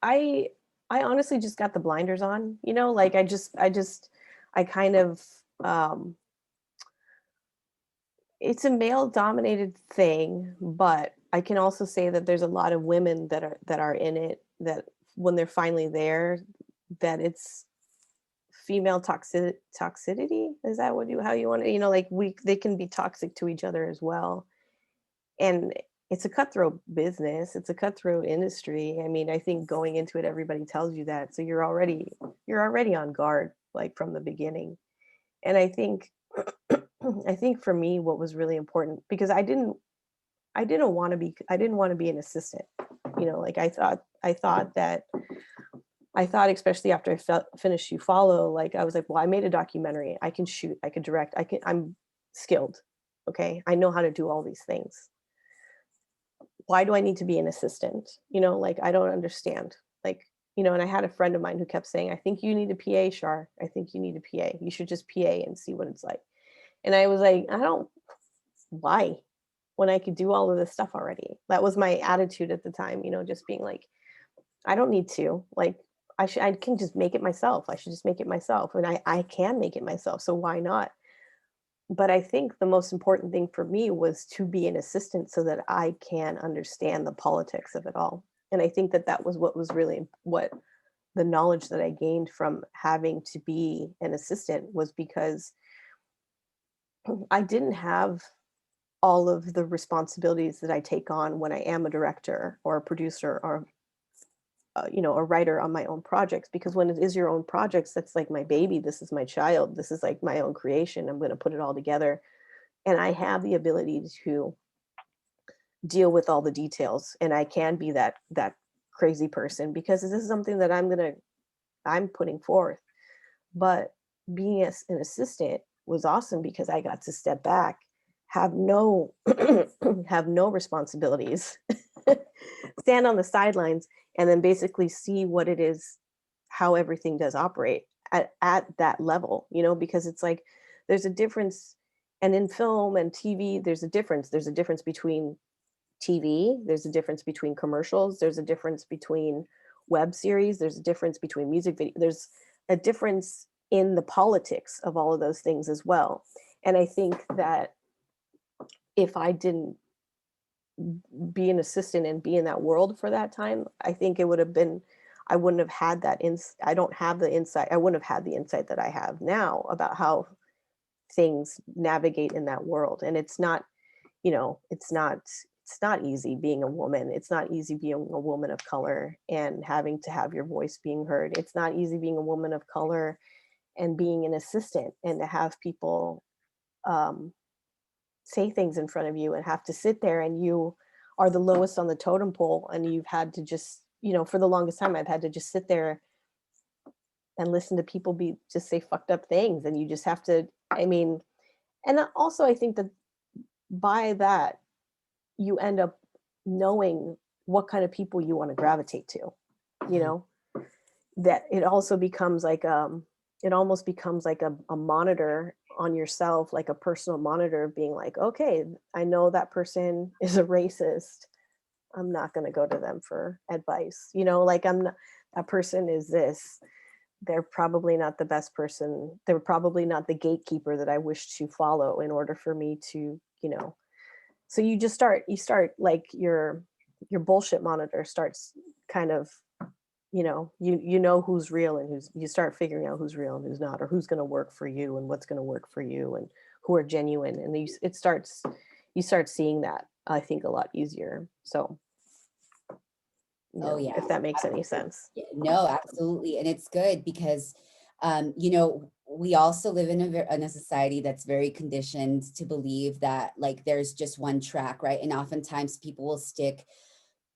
I I honestly just got the blinders on, like I kind of um it's a male dominated thing, but I can also say that there's a lot of women that are in it, that when they're finally there, that it's female toxicity. Is that what you how you want to, like they can be toxic to each other as well. And it's a cutthroat business, it's a cutthroat industry. I mean, I think going into it, everybody tells you that, so you're already on guard, like from the beginning. And I think I think for me what was really important, because I didn't want to be an assistant. Like I thought, especially after I finished You Follow, like I was like, well, I made a documentary, I can shoot, I can direct, I'm skilled. Okay, I know how to do all these things. Why do I need to be an assistant? Like I don't understand. Like, and I had a friend of mine who kept saying, I think you need a PA, Shar. I think you need a PA. You should just PA and see what it's like. And I was like, I don't, why? When I could do all of this stuff already. That was my attitude at the time, just being like, I don't need to. Like, I can just make it myself. I should just make it myself. And I can make it myself. So why not? But I think the most important thing for me was to be an assistant so that I can understand the politics of it all. And I think that that was what was really what the knowledge that I gained from having to be an assistant was, because I didn't have all of the responsibilities that I take on when I am a director or a producer or a writer on my own projects. Because when it is your own projects, that's like my baby, this is my child, this is like my own creation, I'm going to put it all together, and I have the ability to deal with all the details, and I can be that crazy person because this is something that I'm putting forth. But being an assistant was awesome because I got to step back, have no have no responsibilities, stand on the sidelines, and then basically see what it is, how everything does operate at that level, because it's like there's a difference. And in film and TV, there's a difference between TV, there's a difference between commercials, there's a difference between web series, there's a difference between music video, there's a difference in the politics of all of those things as well. And I think that if I didn't be an assistant and be in that world for that time, I think it would have been, I wouldn't have had that I don't have the insight, I wouldn't have had the insight that I have now about how things navigate in that world. And it's not, it's not easy being a woman. It's not easy being a woman of color and having to have your voice being heard. It's not easy being a woman of color and being an assistant and to have people um, say things in front of you and have to sit there, and you are the lowest on the totem pole, and you've had to just, for the longest time I've had to just sit there and listen to people just say fucked up things, and you just have to, I mean, and also I think that by that you end up knowing what kind of people you want to gravitate to, you Mhm. know, that it also becomes like it almost becomes like a monitor on yourself, like a personal monitor, being like, okay, I know that person is a racist, I'm not going to go to them for advice, like I'm not, that person is this, they're probably not the best person, they're probably not the gatekeeper that I wish to follow in order for me to, so you start like your bullshit monitor starts kind of, you know who's real and you start figuring out who's real and who's not, or who's going to work for you and what's going to work for you and who are genuine, and you start seeing that, I think, a lot easier. So, Oh yeah. if that makes any sense. Yeah, no, absolutely. And it's good because, we also live in in a society that's very conditioned to believe that like there's just one track, right? And oftentimes people will stick,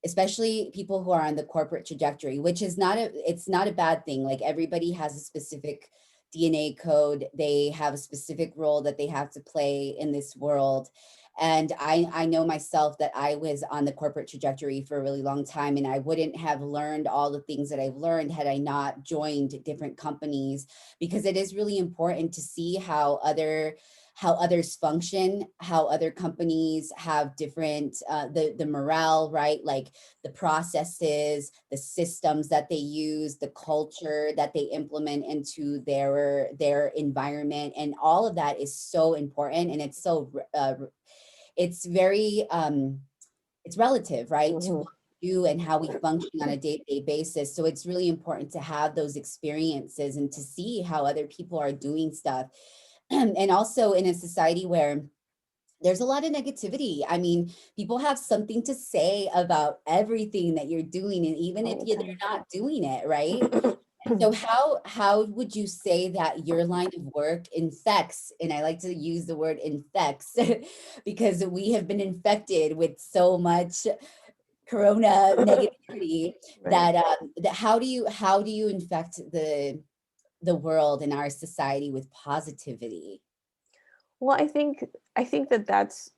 especially people who are on the corporate trajectory, which is it's not a bad thing. Like everybody has a specific DNA code. They have a specific role that they have to play in this world. And I know myself that I was on the corporate trajectory for a really long time, and I wouldn't have learned all the things that I've learned had I not joined different companies, because it is really important to see how others function, how other companies have different the morale, right? Like the processes, the systems that they use, the culture that they implement into their environment, and all of that is so important. And it's very it's relative, right, to Hmm. what do and how we function on a day-to-day basis. So it's really important to have those experiences and to see how other people are doing stuff. And also in a society where there's a lot of negativity. I mean, people have something to say about everything that you're doing, and even if all they're the not doing it, right? time. So how would you say that your line of work infects, and I like to use the word infects because we have been infected with so much corona negativity Right. that how do you infect the world and our society with positivity? Well, I think that that's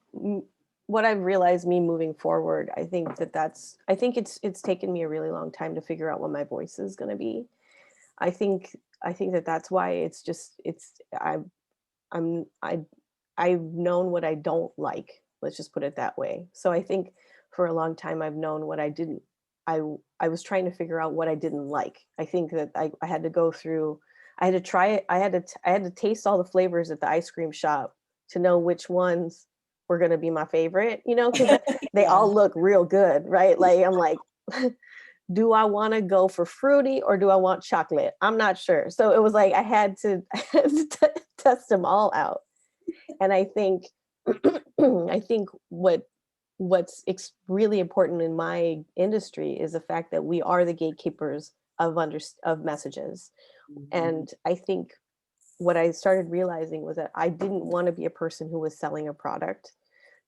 what I've realized me moving forward. I think it's taken me a really long time to figure out what my voice is going to be. I think I think that that's why I'm I've known what I don't like. Let's just put it that way. So I think for a long time I've known what I didn't I was trying to figure out what I didn't like. I think that I had to go through I had to try it. I had to taste all the flavors at the ice cream shop to know which ones were going to be my favorite, you know, cuz they Yeah. all look real good, right? Like I'm like do I want to go for fruity or do I want chocolate? I'm not sure. So it was like I had to, I had to test them all out. And I think I think really important in my industry is the fact that we are the gatekeepers of messages. Mhm. And I think what I started realizing was that I didn't want to be a person who was selling a product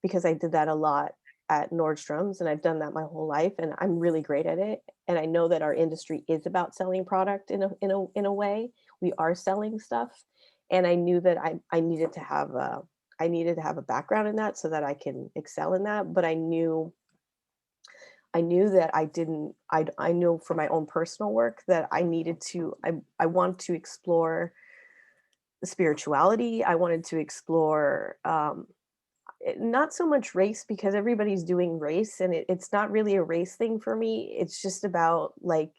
because I did that a lot at Nordstrom's and I've done that my whole life and I'm really great at it. And I know that our industry is about selling product in a way. We are selling stuff. And I knew that I needed to have a background in that so that I can excel in that. But I knew that I didn't I know for my own personal work that I want to explore spirituality. I wanted to explore not so much race because everybody's doing race and it's not really a race thing for me. It's just about like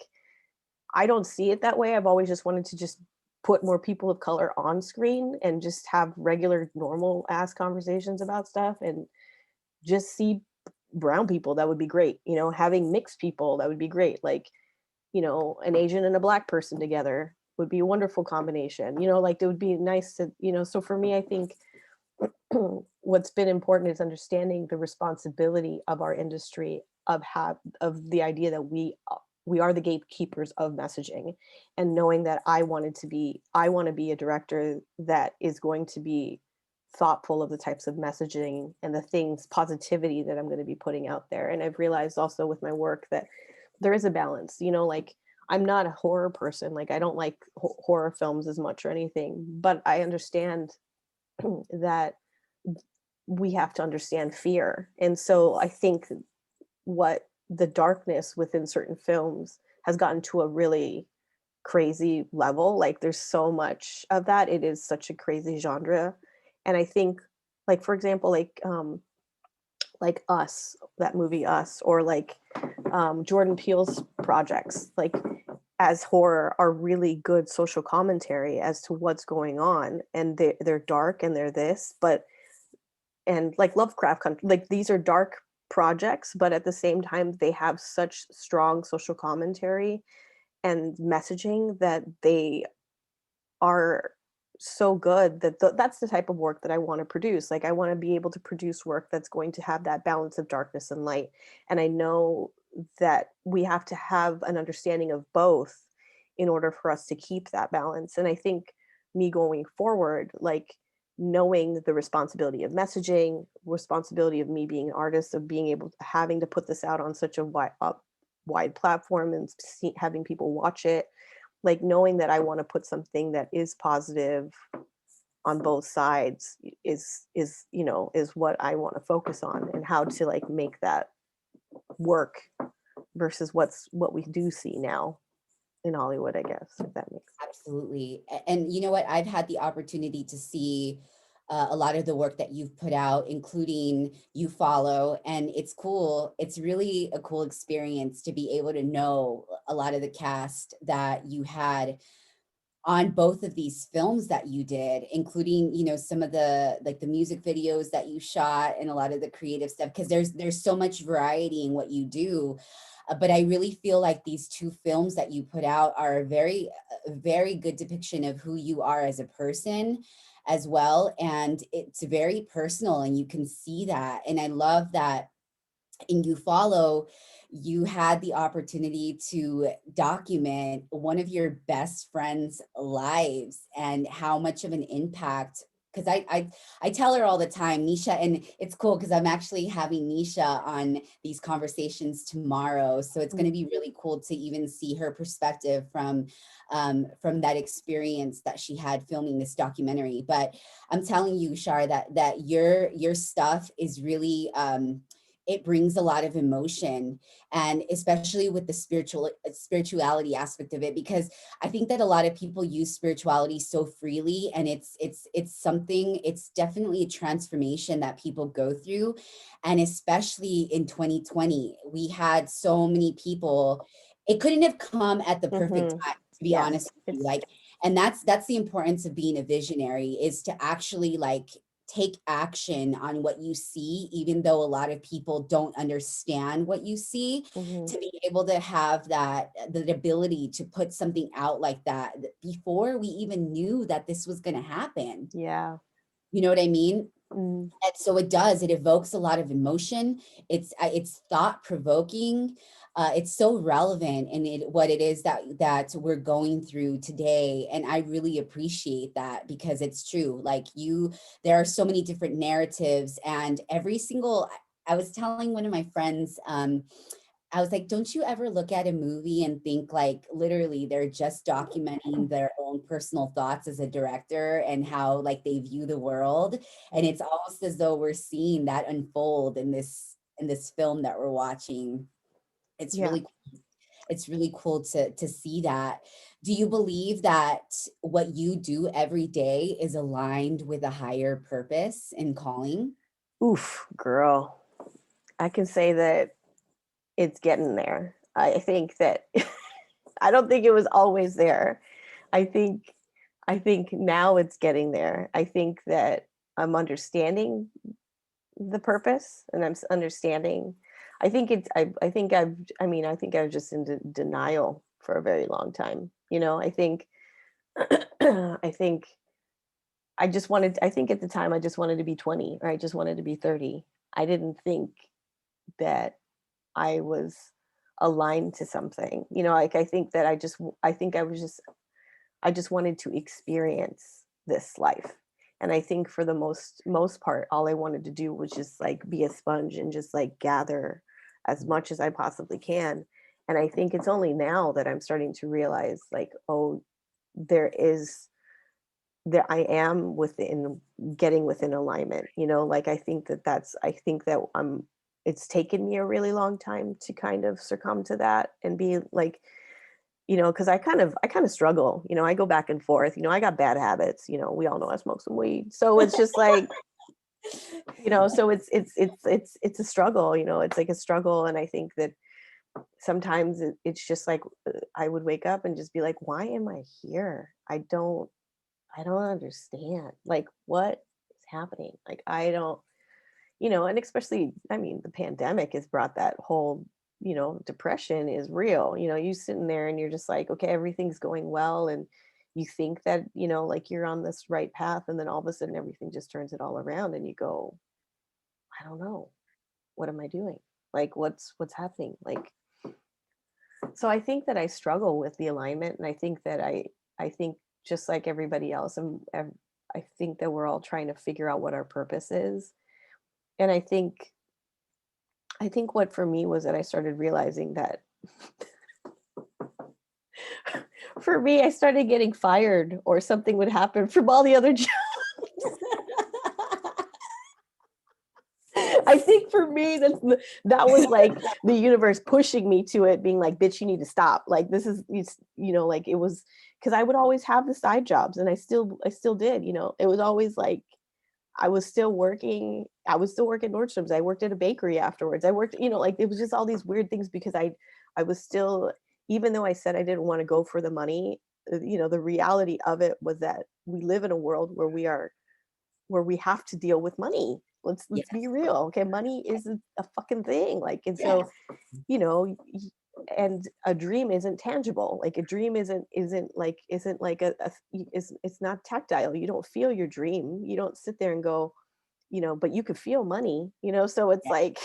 I don't see it that way. I've always just wanted to just put more people of color on screen and just have regular normal ass conversations about stuff and just see brown people. That would be great. You know, having mixed people, that would be great. Like, you know, an Asian and a black person together would be a wonderful combination. You know, like it would be nice to, you know, so for me I think what's been important is understanding the responsibility of our industry of the idea that we are the gatekeepers of messaging and knowing that I want to be a director that is going to be thoughtful of the types of messaging and the things positivity that I'm going to be putting out there. And I've realized also with my work that there is a balance, you know, like I'm not a horror person, like I don't like horror films as much or anything, but I understand that we have to understand fear. And so I think what the darkness within certain films has gotten to a really crazy level. Like there's so much of that. It is such a crazy genre. And I think like for example, like Us, that movie Us, or like Jordan Peele's projects, like as horror are really good social commentary as to what's going on. And they're dark and they're this, but and like Lovecraft Country, like these are dark projects, but at the same time, they have such strong social commentary and messaging that they are so good that that's the type of work that I want to produce. Like I want to be able to produce work that's going to have that balance of darkness and light. And I know that we have to have an understanding of both in order for us to keep that balance. And I think me going forward, like knowing the responsibility of messaging, responsibility of me being an artist, of being able to having to put this out on such a wide platform and having people watch it, like knowing that I want to put something that is positive on both sides is you know is what I want to focus on and how to like make that work versus what we do see now in Hollywood, I guess, if that makes sense. Absolutely. And you know what? I've had the opportunity to see a lot of the work that you've put out, including You Follow. And it's cool. It's really a cool experience to be able to know a lot of the cast that you had. on both of these films that you did, including, you know, some of the like the music videos that you shot and a lot of the creative stuff, because there's so much variety in what you do. But I really feel like these two films that you put out are a very good depiction of who you are as a person as well. And it's very personal and you can see that. And I love that in You Follow, you had the opportunity to document one of your best friends' lives and how much of an impact. Because I tell her all the time, Nisha, and it's cool because I'm actually having Nisha on these conversations tomorrow. So it's going to be really cool to even see her perspective from that experience that she had filming this documentary. But I'm telling you, Shar, that your stuff is really it brings a lot of emotion, and especially with the spirituality aspect of it, because I think that a lot of people use spirituality so freely, and it's definitely a transformation that people go through. And especially in 2020, we had so many people. It couldn't have come at the perfect time, to be Yes, honest with you. it's Like, and that's the importance of being a visionary, is to actually like take action on what you see, even though a lot of people don't understand what you see, to be able to have that, the ability to put something out like that before we even knew that this was going to happen. yeah. You know what I mean? Mm, And so it evokes a lot of emotion. It's thought provoking. It's so relevant in what it is that we're going through today. And I really appreciate that, because it's true. Like there are so many different narratives, and I was telling one of my friends, I was like, don't you ever look at a movie and think like literally they're just documenting their own personal thoughts as a director and how like they view the world? And it's almost as though we're seeing that unfold in this film that we're watching. It's yeah. really it's really cool to see that. Do you believe that what you do every day is aligned with a higher purpose and calling? Oof, girl. I can say that it's getting there. I think that I don't think it was always there. I think I think now it's getting there. I think that I'm understanding the purpose, and understanding. I think it's I think I think I was just in denial for a very long time. You know, I think I think I think at the time I just wanted to be 20, or I just wanted to be 30. I didn't think that I was aligned to something. You know, like I think that I think I just wanted to experience this life. And I think for the most part, all I wanted to do was just like be a sponge and just like gather as much as I possibly can. And I think it's only now that I'm starting to realize like, oh, there is there I am within getting within alignment, you know, like I think that it's taken me a really long time to kind of succumb to that and be like, you know, because I kind of struggle, you know, I go back and forth, you know, I got bad habits, you know, we all know I smoke some weed. So it's just like, you know, so it's a struggle, you know, it's like a struggle. And I think that sometimes it's just like I would wake up and just be like, why am I here? I don't understand. Like, what is happening? Like, I don't, you know, and especially, I mean, the pandemic has brought that whole, you know, depression is real. You know, you sitting there and you're just like, okay, everything's going well. And you think that, you know, like you're on this right path. And then all of a sudden everything just turns it all around and you go, I don't know. What am I doing? Like, what's happening? Like, so I think that I struggle with the alignment. And I think that I think just like everybody else, I think that we're all trying to figure out what our purpose is. And I think what for me was that I started realizing that for me, I started getting fired or something would happen from all the other jobs. I think for me, that was like the universe pushing me to it, being like, bitch, you need to stop. Like, this is, you know, like it was, because I would always have the side jobs and I still did, you know, it was always like, I was still working Nordstrom's. I worked at a bakery afterwards. I worked, you know, like it was just all these weird things because I was still, even though I said I didn't want to go for the money, the reality of it was that we live in a world where we have to deal with money. Let's be Yes. real. Okay, money is a fucking thing. Like, and so, Yes. you know, and a dream isn't tangible. Like a dream isn't like it's not tactile. You don't feel your dream. You don't sit there and go, but you could feel money, so it's Yes. like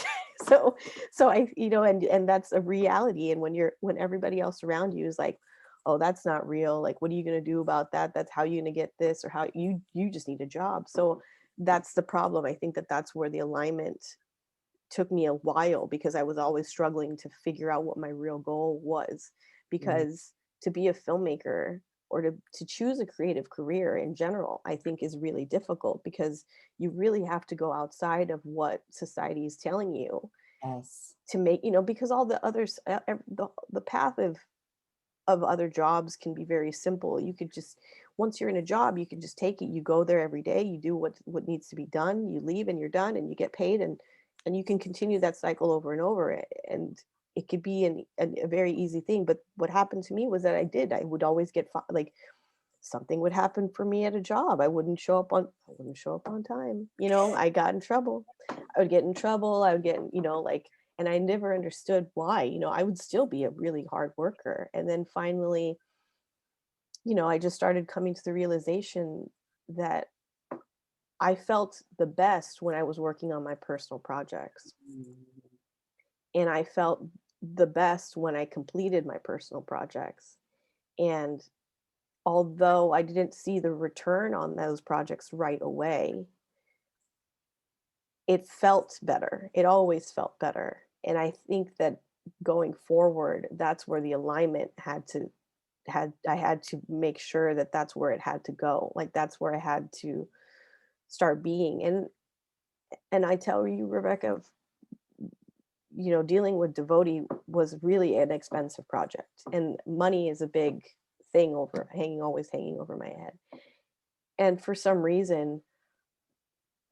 so so I and that's a reality. And when everybody else around you is like, oh, that's not real, like what are you going to do about that? That's how you're going to get this, or how you just need a job. So that's the problem. I think that's where the alignment took me a while, because I was always struggling to figure out what my real goal was. Mm, Because to be a filmmaker, or to choose a creative career in general, I think is really difficult, because you really have to go outside of what society is telling you yes. to make, because all the others, the path of other jobs can be very simple. You could just, once you're in a job, you can just take it, you go there every day, you do what needs to be done, you leave and you're done, and you get paid, and you can continue that cycle over and over. And it could be a very easy thing. But what happened to me was that I would always get like, something would happen for me at a job. I wouldn't show up on time. I got in trouble. I would get in trouble. I would get, like, and I never understood why. I would still be a really hard worker. And then finally, I just started coming to the realization that I felt the best when I was working on my personal projects. Mm, And I felt the best when I completed my personal projects. And although I didn't see the return on those projects right away, it felt better. It always felt better. And I think that going forward, that's where the alignment I had to make sure that that's where it had to go. Like that's where I had to start being. And I tell you, Rebecca, dealing with Devotee was really an expensive project, and money is a big thing always hanging over my head. And for some reason,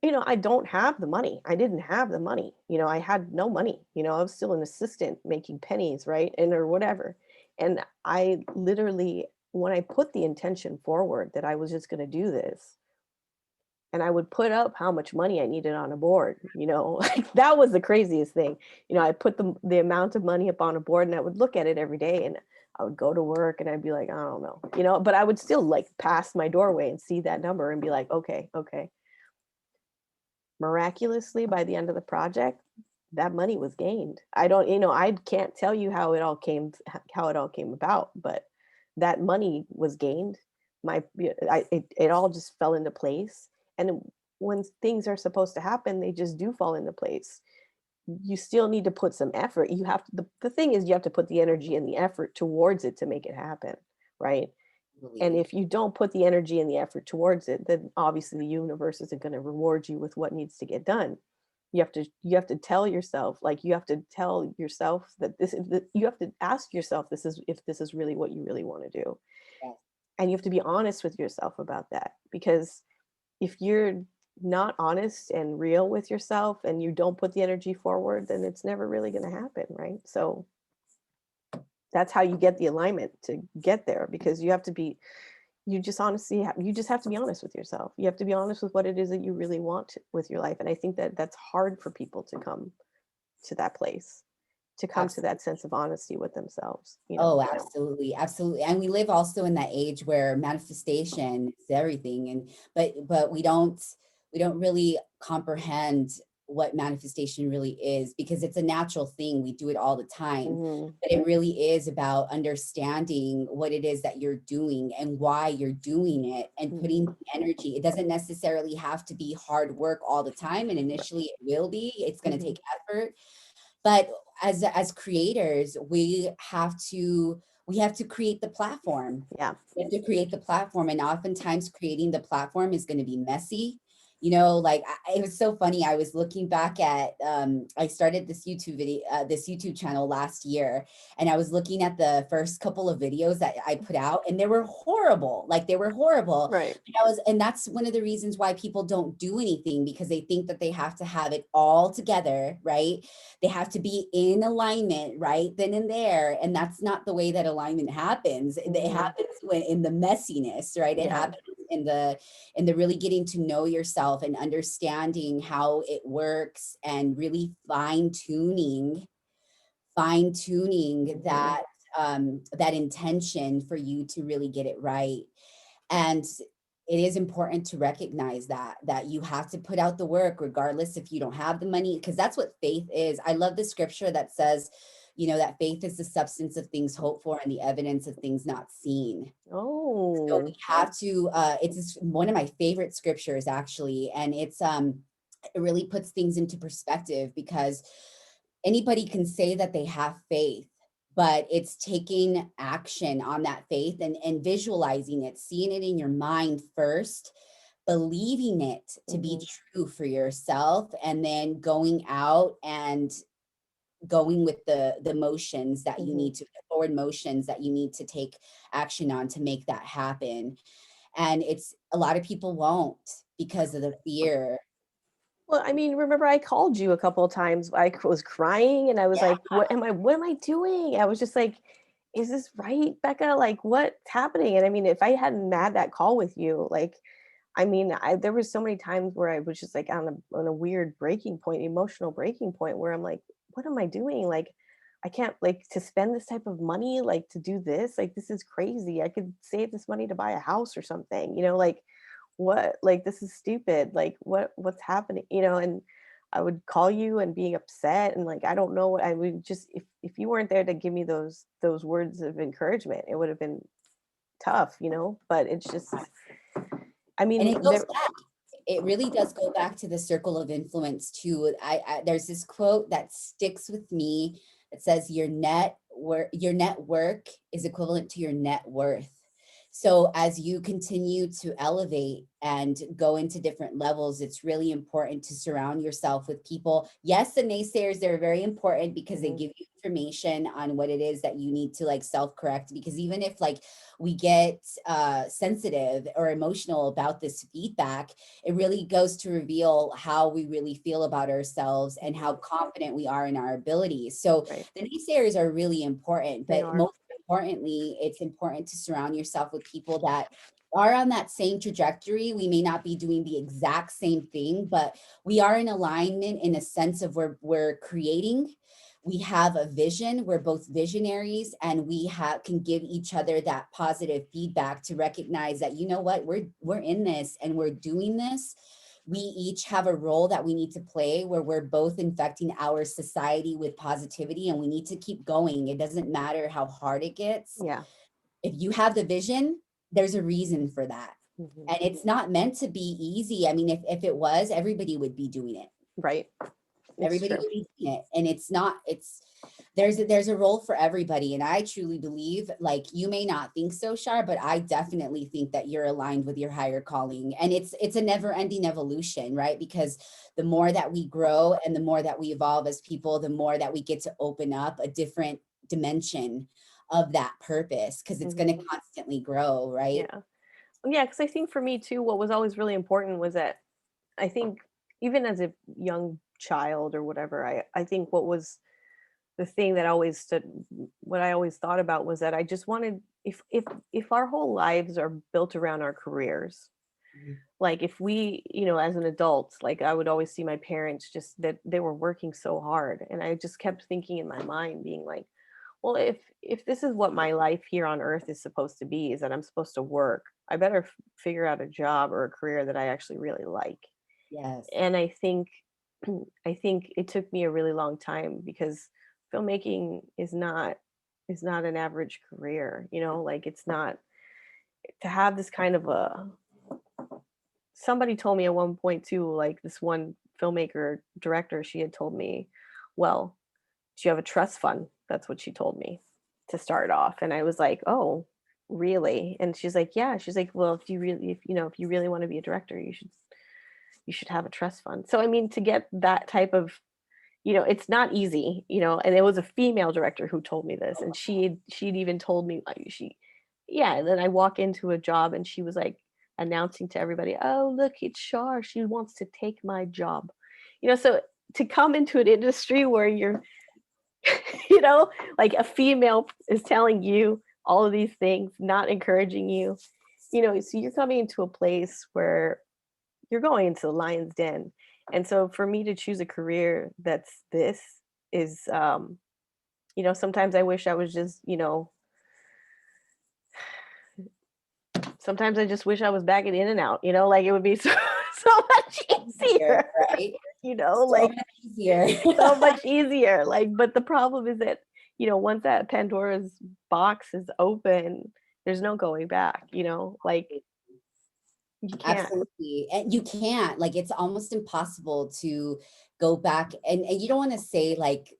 I don't have the money. I didn't have the money. I had no money. I was still an assistant making pennies, right? And or whatever. And I literally, when I put the intention forward that I was just going to do this, and I would put up how much money I needed on a board, like that was the craziest thing. I put the amount of money up on a board, and I would look at it every day, and I would go to work and I'd be like, I don't know, but I would still like pass my doorway and see that number and be like, okay, okay. Miraculously, by the end of the project, that money was gained. I can't tell you how it all came about, but that money was gained. It all just fell into place. And when things are supposed to happen, they just do fall into place. You still need to put some effort. The thing is, you have to put the energy and the effort towards it to make it happen, right? And really. if you don't put the energy and the effort towards it, then obviously the universe isn't going to reward you with what needs to get done. You have to tell yourself, like you have to tell yourself that you have to ask yourself, this is if this is really what you really want to do. Yes. And you have to be honest with yourself about that, because if you're not honest and real with yourself and you don't put the energy forward, then it's never really going to happen, right? So that's how you get the alignment to get there, because you just have to be honest with yourself. You have to be honest with what it is that you really want with your life. And I think that that's hard for people to come to that place, to come to that sense of honesty with themselves, Oh, absolutely, absolutely. And we live also in that age where manifestation is everything. And but we don't really comprehend what manifestation really is, because it's a natural thing. We do it all the time. Mhm. But it really is about understanding what it is that you're doing and why you're doing it, and putting Mhm. the energy. It doesn't necessarily have to be hard work all the time. And initially it will be. It's going to Mhm. take effort, but as creators, we have to create the platform. Yeah. We have to create the platform, and oftentimes creating the platform is going to be messy. You know, like it was so funny. I was looking back at, I started this YouTube video, this YouTube channel last year, and I was looking at the first couple of videos that I put out, and they were horrible. Like they were horrible. Right. And that's one of the reasons why people don't do anything, because they think that they have to have it all together, right? They have to be in alignment right then and there. And that's not the way that alignment happens. It happens when in the messiness, right? It happens in the really getting to know yourself and understanding how it works, and really fine tuning that that intention for you to really get it right. And it is important to recognize that you have to put out the work regardless if you don't have the money, because that's what faith is. I love the scripture that says, you know, that faith is the substance of things hoped for and the evidence of things not seen. So we have to, it's one of my favorite scriptures actually. And it really puts things into perspective, because anybody can say that they have faith, but it's taking action on that faith, and visualizing it, seeing it in your mind first, believing it to be true for yourself, and then going out and going with the motions that you need to, the forward motions that you need to take action on to make that happen. And it's a lot of people won't, because of the fear. Well, I mean, remember I called you a couple of times. Was crying and I was Yeah. like, what am I doing? I was just like, is this right, Becca? Like, what's happening? And I mean, if I hadn't had that call with you, like, I mean, there was so many times where I was just like on a weird breaking point, emotional breaking point, where I'm like, what am I doing? Like, I can't, like, to spend this type of money, like to do this, like this is crazy. I could save this money to buy a house or something, like what, like this is stupid, like what's happening, and I would call you and being upset, and like I don't know what I would just, if you weren't there to give me those words of encouragement, it would have been tough, but it's just, I And mean, it goes back, it really does go back to the circle of influence too. There's this quote that sticks with me. It says your network is equivalent to your net worth. So as you continue to elevate and go into different levels, it's really important to surround yourself with people. Yes, the naysayers, they're very important, because they give you information on what it is that you need to like self-correct. Because even if like we get sensitive or emotional about this feedback, it really goes to reveal how we really feel about ourselves and how confident we are in our abilities. So right, the naysayers are really important, they but are. most importantly, it's important to surround yourself with people that are on that same trajectory. We may not be doing the exact same thing, but we are in alignment in a sense of we're creating. We have a vision. We're both visionaries, and we can give each other that positive feedback to recognize that, you know what, we're in this and we're doing this. We each have a role that we need to play, where we're both infecting our society with positivity, and we need to keep going. It doesn't matter how hard it gets. Yeah. If you have the vision, there's a reason for that. And it's not meant to be easy. I mean, if it was, everybody would be doing it. Right. It's Everybody true. would be doing it. And it's not, there's a role for everybody. And I truly believe, like, you may not think so, Shar, but I definitely think that you're aligned with your higher calling. And it's a never ending evolution, right? Because the more that we grow and the more that we evolve as people, the more that we get to open up a different dimension of that purpose, because it's going to constantly grow, right? Yeah. Yeah, because I think for me too, what was always really important was that I think even as a young child or whatever, I think what was the thing that always stood, what I always thought about was that I just wanted, if our whole lives are built around our careers, like if we, as an adult, like I would always see my parents just that they were working so hard, and I just kept thinking in my mind, being like, well, if this is what my life here on earth is supposed to be, is that I'm supposed to work, I better figure out a job or a career that I actually really like. Yes. And I think I think it took me a really long time, because filmmaking is not an average career, like it's not, to have this kind of a, somebody told me at one point too, like this one filmmaker director, she had told me, well, do you have a trust fund? That's what she told me to start off. And I was like, oh, really? And she's like, yeah. She's like, well, if you really want to be a director, you should have a trust fund. So I mean, to get that type of, it's not easy, and it was a female director who told me this, and she'd even told me, like, yeah, and then I walk into a job and she was like announcing to everybody, "Oh, look, it's Shar. She wants to take my job." So to come into an industry where you're, like a female is telling you all of these things, not encouraging you, so you're coming into a place where you're going into the lion's den. And so for me to choose a career that's this is, sometimes I wish I was just, sometimes I just wish I was back at In and Out, like it would be so much Easier, easier, right? So like much easier. so much easier. Like, but the problem is that, once that Pandora's box is open, there's no going back, like you can't. Absolutely. And you can't, like, it's almost impossible to go back, and you don't want to say like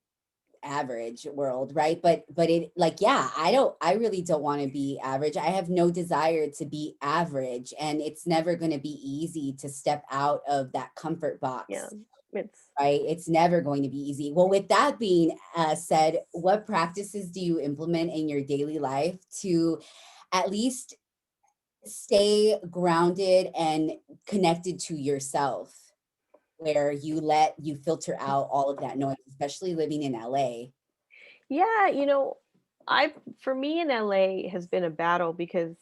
average world, right? But it, like, yeah, I really don't want to be average. I have no desire to be average, and it's never going to be easy to step out of that comfort Yeah, box, it's right? It's never going to be easy. Well, with that being said, what practices do you implement in your daily life to at least stay grounded and connected to yourself, where you filter out all of that noise, especially living in LA? yeah, I for me in LA has been a battle because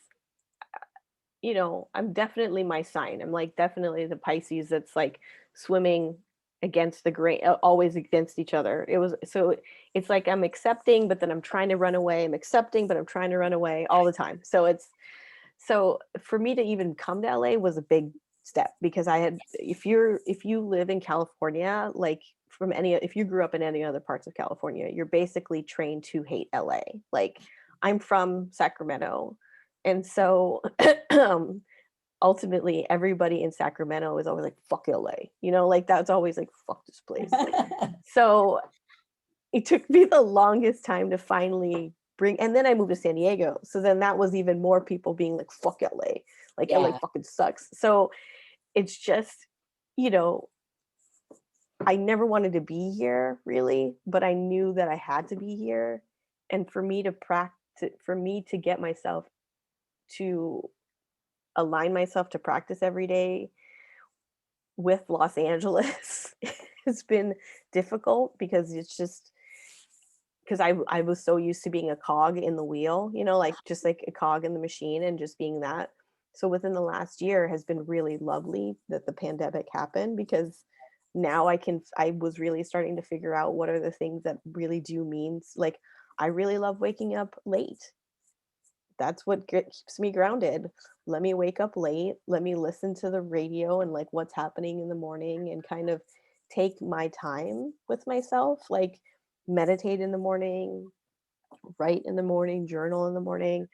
I'm definitely my sign. I'm like definitely the Pisces that's like swimming against the grain, always against each other. It's like I'm accepting, but then I'm trying to run away. I'm accepting, but I'm trying to run away all the time. So for me to even come to LA was a big step because if you live in California, like if you grew up in any other parts of California, you're basically trained to hate LA. Like I'm from Sacramento. And so ultimately everybody in Sacramento is always like, fuck LA. Like that's always like, fuck this place. So it took me the longest time to finally and then I moved to San Diego. So then that was even more people being like, fuck LA. Like LA Yeah, fucking sucks. So it's just, you know, I never wanted to be here really, but I knew that I had to be here. And for me to get myself to align myself to practice every day with Los Angeles has been difficult because it's just because I was so used to being a cog in the wheel, like just like a cog in the machine and just being that. So within the last year has been really lovely that the pandemic happened because now I was really starting to figure out what are the things that really do mean. Like I really love waking up late. That's what keeps me grounded. Let me wake up late. Let me listen to the radio and like what's happening in the morning and kind of take my time with myself, like meditate in the morning, write in the morning, journal in the morning,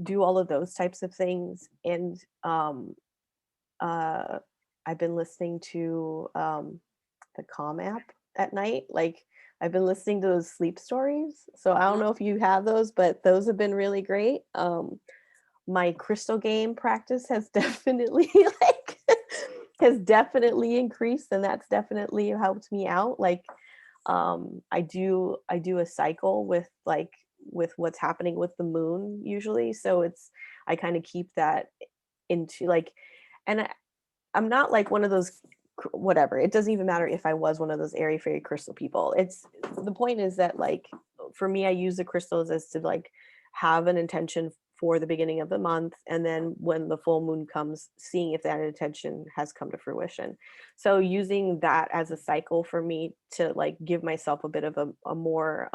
do all of those types of things. And uh, I've been listening to the Calm app at night. Like I've been listening to those sleep stories. So I don't know if you have those, but those have been really great. My crystal game practice has definitely like has definitely increased, and that's definitely helped me out. Like I do a cycle with what's happening with the moon usually, so I kind of keep that into like, and I'm not like one of those whatever. It doesn't even matter if I was one of those airy fairy crystal people. It's the point is that like for me, I use the crystals as to like have an intention for the beginning of the month, and then when the full moon comes, seeing if that intention has come to fruition. So using that as a cycle for me to like give myself a bit of a more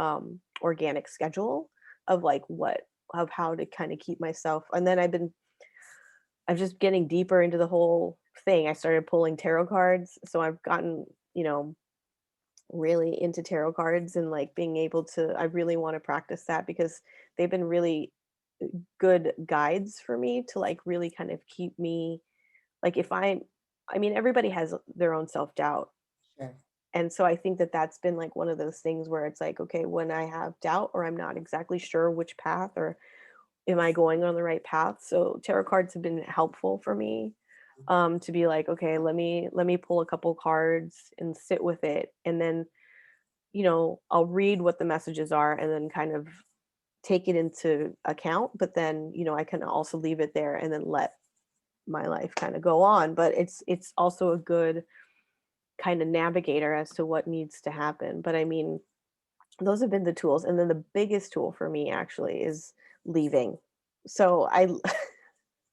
organic schedule of like what of how to kind of keep myself. And then I'm just getting deeper into the whole thing. I started pulling tarot cards. So I've gotten, really into tarot cards and like being able to, I really want to practice that because they've been really good guides for me to like really kind of keep me like I mean, everybody has their own self doubt. sure. And so I think that that's been like one of those things where it's like, okay, when I have doubt or I'm not exactly sure which path or am I going on the right path? So tarot cards have been helpful for me. to be like, okay, let me pull a couple cards and sit with it, and then I'll read what the messages are and then kind of take it into account, but then I can also leave it there and then let my life kind of go on. But it's also a good kind of navigator as to what needs to happen. But I mean, those have been the tools, and then the biggest tool for me actually is leaving. So I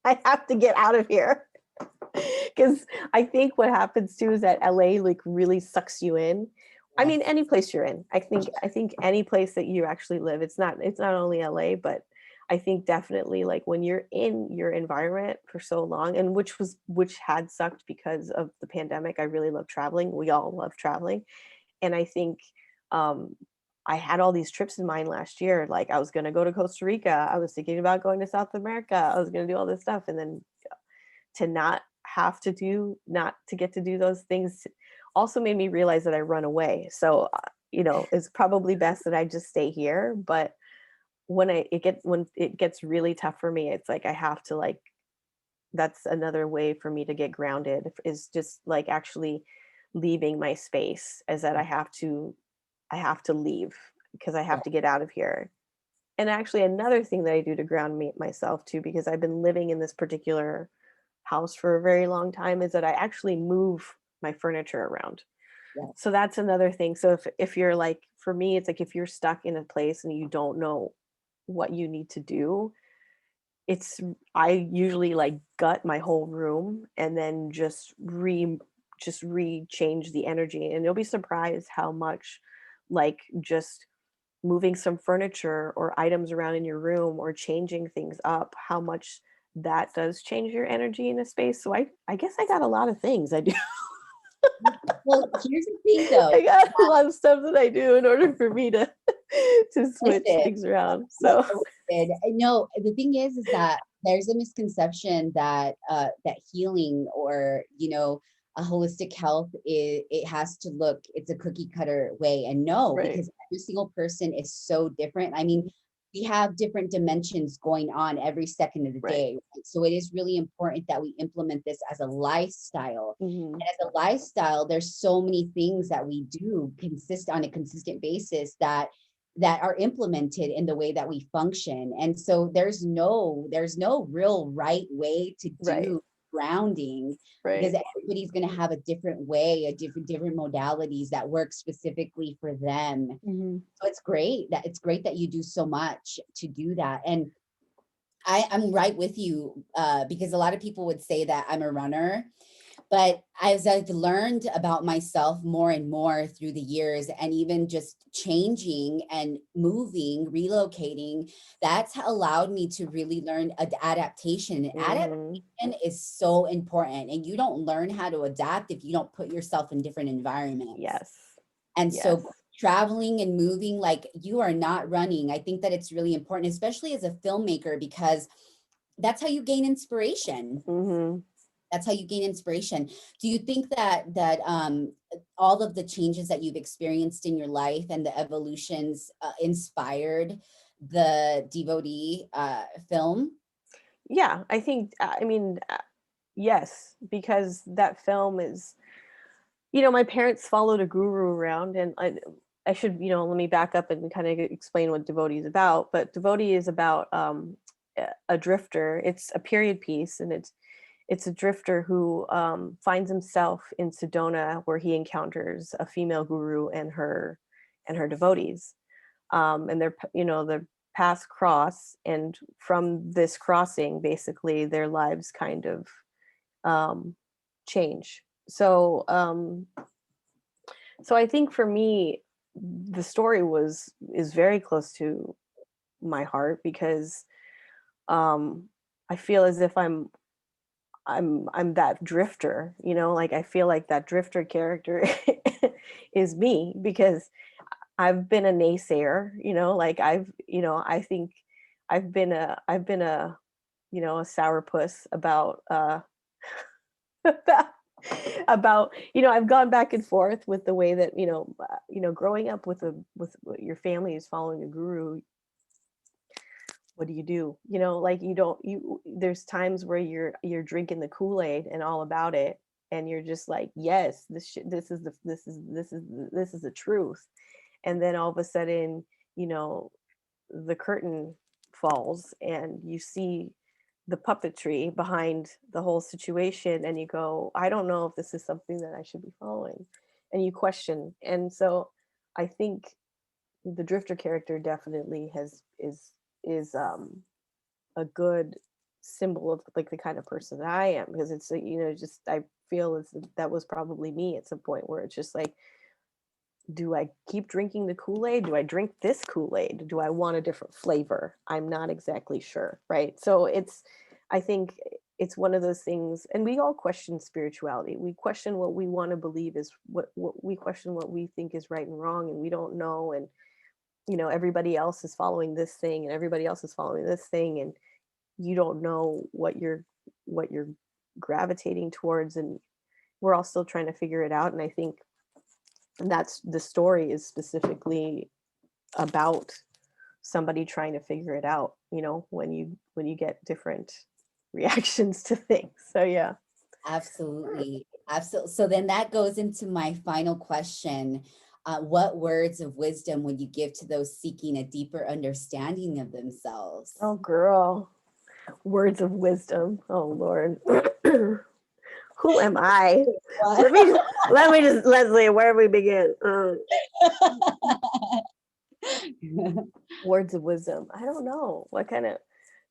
I have to get out of here. Because I think what happens too is that LA like really sucks you in. I mean, Yes. any place you're in. I think any place that you actually live. It's not only LA, but I think definitely like when you're in your environment for so long, and which had sucked because of the pandemic. I really love traveling. We all love traveling. And I think um I had all these trips in mind last year. Like I was gonna go to Costa Rica. I was thinking about going to South America. I was gonna do all this stuff. And then to not to get to do those things also made me realize that I run away. So it's probably best that I just stay here. But when it gets really tough for me, it's like I have to like that's another way for me to get grounded, is just like actually leaving my space, is that I have to leave because I Yeah. have to get out of here. And actually another thing that I do to ground myself too, because I've been living in this particular house for a very long time, is that I actually move my furniture around. So Yes. that's another thing. So if you're like, for me, it's like if you're stuck in a place and you don't know what you need to do, it's I usually like gut my whole room and then just re change the energy, and you'll be surprised how much like just moving some furniture or items around in your room or changing things up, how much that does change your energy in a space. So I guess I got a lot of things I do. Well, here's the thing though. I got a lot of stuff that I do in order for me to to switch Listen, things around. well, So listen, no, the thing is that there's a misconception that that healing or a holistic health it has to look it's a cookie cutter way, and no, right. because every single person is so different. I mean, we have different dimensions going on every second of the Right. day, right? So it is really important that we implement this as a lifestyle. Hmm. And as a lifestyle, there's so many things that we do consist on a consistent basis that are implemented in the way that we function. And so there's no real right way to Right. do grounding, because Right. everybody's going to have a different way, a different modalities that work specifically for them. Hmm. So it's great that you do so much to do that. And I'm right with you, because a lot of people would say that I'm a runner, but as I've learned about myself more and more through the years, and even just changing and moving, relocating, that's allowed me to really learn adaptation. And Hmm. adaptation is so important. And you don't learn how to adapt if you don't put yourself in different environments. Yes. And Yes. so traveling and moving, like, you are not running. I think that it's really important, especially as a filmmaker, because that's how you gain inspiration. Hmm. That's how you gain inspiration. Do you think that all of the changes that you've experienced in your life and the evolutions inspired the Devotee film? Yeah, I think I mean yes, because that film is, my parents followed a guru around, and I should, let me back up and kind of explain what Devotee is about. But Devotee is about a drifter. It's a period piece, and it's a drifter who finds himself in Sedona, where he encounters a female guru and her devotees, and their paths cross, and from this crossing, basically, their lives kind of um, change. So I think for me, the story is very close to my heart, because um, I feel as if I'm that drifter, like I feel like that drifter character is me, because I've been a naysayer, like I think I've been a a sourpuss about about I've gone back and forth with the way that growing up with your family is following a guru. what do? You know, like you don't, there's times where you're drinking the Kool-Aid and all about it, and you're just like, yes, this is the truth. And then all of a sudden, you know, the curtain falls and you see the puppetry behind the whole situation, and you go, I don't know if this is something that I should be following, and you question. And so I think the drifter character definitely is a good symbol of like the kind of person that I am, because it's you know, just I feel as that was probably me at some point, where it's just like, do I keep drinking the Kool-Aid? Do I drink this Kool-Aid? Do I want a different flavor? I'm not exactly sure, right? So I think it's one of those things, and we all question spirituality. We question what we want to believe is what we question what we think is right and wrong, and we don't know. And you know, everybody else is following this thing, and everybody else is following this thing, and you don't know what you're gravitating towards, and we're all still trying to figure it out. And I think that's the story is specifically about somebody trying to figure it out, you know, when you get different reactions to things. So yeah. Absolutely. Absolutely. So then that goes into my final question. What words of wisdom would you give to those seeking a deeper understanding of themselves? Oh girl, words of wisdom. Oh Lord. Who am I? What? Let me just, Leslie, where do we begin? Words of wisdom. I don't know. What kind of,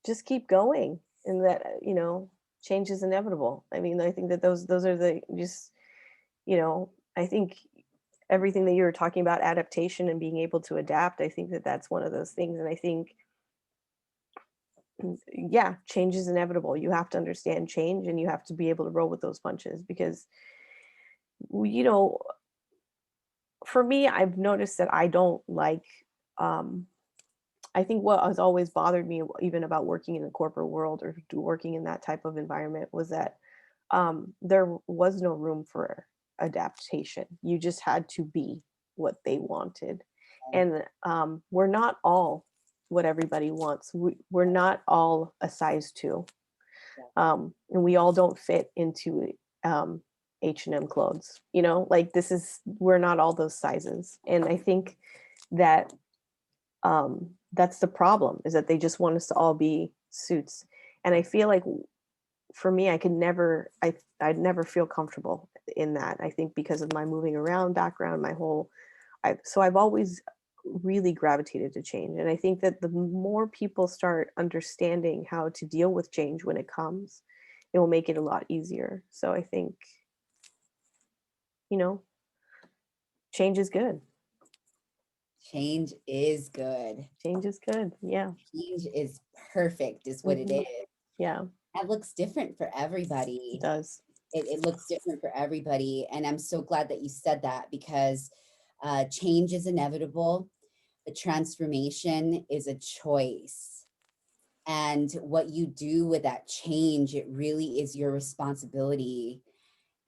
just keep going, and that you know, change is inevitable. I mean, I think that those are the just, you know, I think everything that you were talking about, adaptation and being able to adapt, I think that that's one of those things. And I think, yeah, change is inevitable. You have to understand change, and you have to be able to roll with those punches, because you know, for me, I've noticed that I don't like, um I think what has always bothered me, even about working in the corporate world or working in that type of environment, was that there was no room for adaptation. You just had to be what they wanted. And we're not all what everybody wants. We're not all a size two. And we all don't fit into um, H&M clothes. You know, like we're not all those sizes. And I think that that's the problem, is that they just want us to all be suits. And I feel like, for me, I'd never feel comfortable in that. I think because of my moving around background, so I've always really gravitated to change. And I think that the more people start understanding how to deal with change when it comes, it will make it a lot easier. So I think, you know, change is good. Change is good. Change is good. Yeah. Change is perfect, is what it Mhm. is. Yeah, That looks different for it everybody. does. It looks different for everybody. And I'm so glad that you said that, because change is inevitable. The transformation is a choice. And what you do with that change, it really is your responsibility.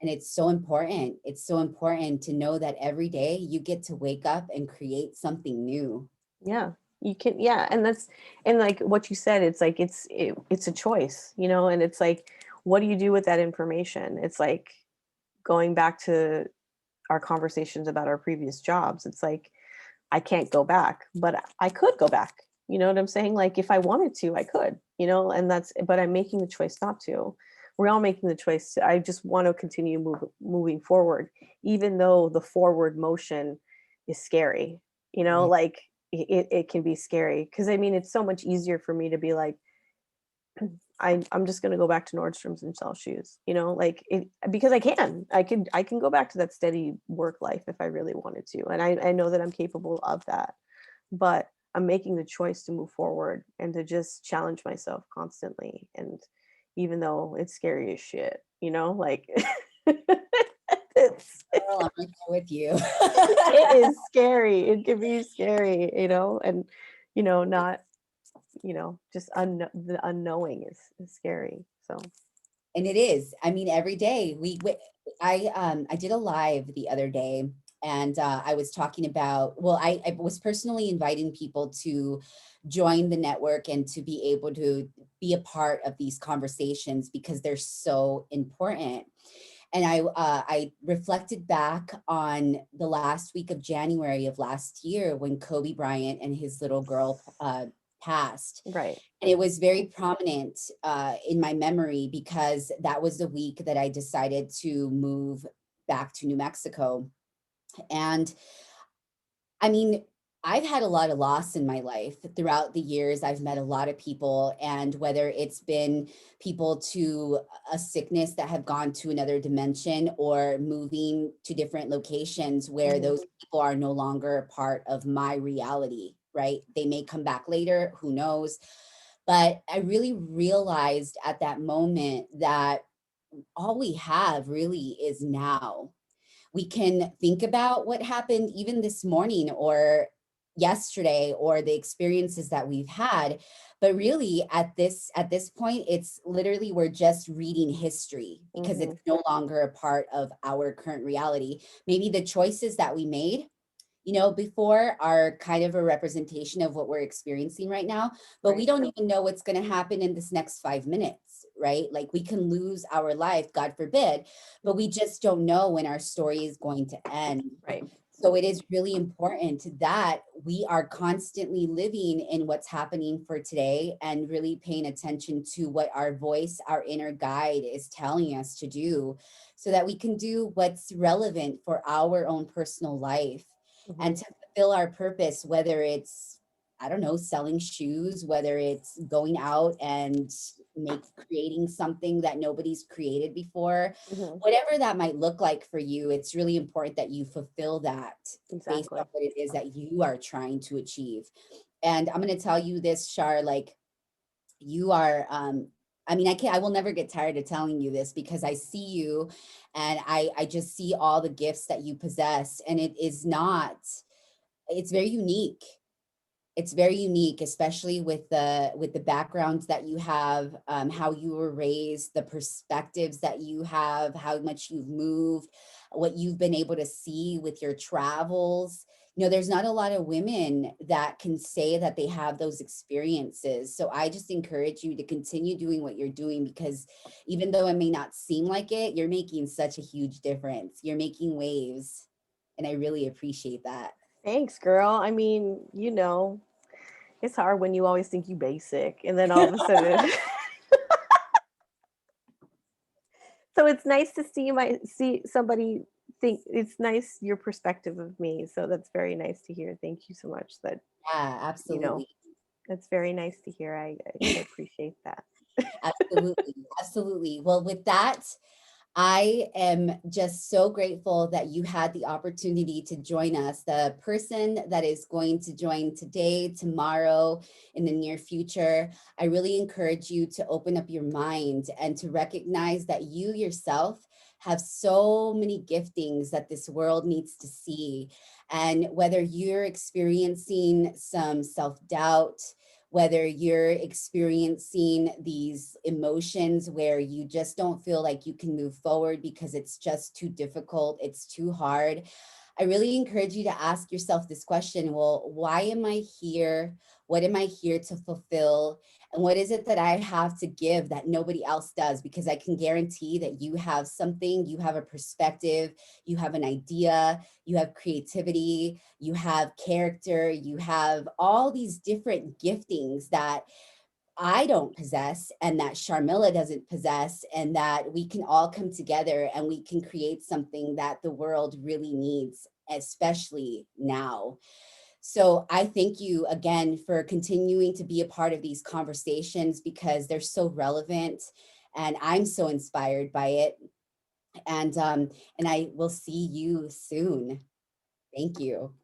And it's so important. It's so important to know that every day you get to wake up and create something new. Yeah, you can. Yeah, and that's, and like what you said, it's like it's a choice, you know. And it's like, what do you do with that information? It's like going back to our conversations about our previous jobs. It's like, I can't go back, but I could go back. You know what I'm saying? Like if I wanted to, I could, you know. And but I'm making the choice not to. We're all making the choice I just want to continue moving forward, even though the forward motion is scary, you know. Yeah. Like it can be scary, because I mean, it's so much easier for me to be like, I'm just going to go back to Nordstrom's and sell shoes, you know, like because I can go back to that steady work life if I really wanted to. And I know that I'm capable of that, but I'm making the choice to move forward and to just challenge myself constantly. And even though it's scary as shit, you know, like Girl, I'm right there with you. it is scary. It can be scary, you know, and, you know, not, you know, just the unknowing is scary. So, And it is. I mean, every day I did a live the other day, And I was talking about, well, I was personally inviting people to join the network and to be able to be a part of these conversations because they're so important. And I reflected back on the last week of January of last year when Kobe Bryant and his little girl passed. Right. And it was very prominent in my memory because that was the week that I decided to move back to New Mexico. And I mean, I've had a lot of loss in my life throughout the years. I've met a lot of people, and whether it's been people to a sickness that have gone to another dimension or moving to different locations where those people are no longer a part of my reality, right? They may come back later, who knows? But I really realized at that moment that all we have really is now. We can think about what happened even this morning or yesterday or the experiences that we've had, but really at this point it's literally we're just reading history because it's no longer a part of our current reality. Maybe the choices that we made, before are kind of a representation of what we're experiencing right now, but we don't even know what's going to happen in this next 5 minutes, right? Like we can lose our life, God forbid, but we just don't know when our story is going to end. Right. So it is really important that we are constantly living in what's happening for today and really paying attention to what our voice, our inner guide is telling us to do so that we can do what's relevant for our own personal life and to fulfill our purpose, whether it's, I don't know, selling shoes, whether it's going out and creating something that nobody's created before, whatever that might look like for you. It's really important that you fulfill that based Exactly. on what it is that you are trying to achieve. And I'm going to tell you this, Shar, like you are, I mean, I will never get tired of telling you this because I see you and I just see all the gifts that you possess. And it's very unique. It's very unique, especially with the backgrounds that you have, how you were raised, the perspectives that you have, how much you've moved, what you've been able to see with your travels. There's not a lot of women that can say that they have those experiences. So I just encourage you to continue doing what you're doing because even though it may not seem like it, you're making such a huge difference. You're making waves, and I really appreciate that. Thanks, girl. I mean, it's hard when you always think you basic and then all of a sudden so it's nice to see somebody think it's nice your perspective of me. So that's very nice to hear. Thank you so much. Yeah, You know, absolutely. that's very nice to hear. I appreciate that. Absolutely. Absolutely. Well, with that, I am just so grateful that you had the opportunity to join us. The person that is going to join today, tomorrow, in the near future, I really encourage you to open up your mind and to recognize that you yourself have so many giftings that this world needs to see. And whether you're experiencing some self-doubt, whether you're experiencing these emotions where you just don't feel like you can move forward because it's just too difficult, it's too hard, I really encourage you to ask yourself this question. Well, why am I here? What am I here to fulfill? And what is it that I have to give that nobody else does? Because I can guarantee that you have something, you have a perspective, you have an idea, you have creativity, you have character, you have all these different giftings that I don't possess and that Sharmila doesn't possess, and that we can all come together and we can create something that the world really needs, especially now. So I thank you again for continuing to be a part of these conversations because they're so relevant and I'm so inspired by it. And I will see you soon. Thank you.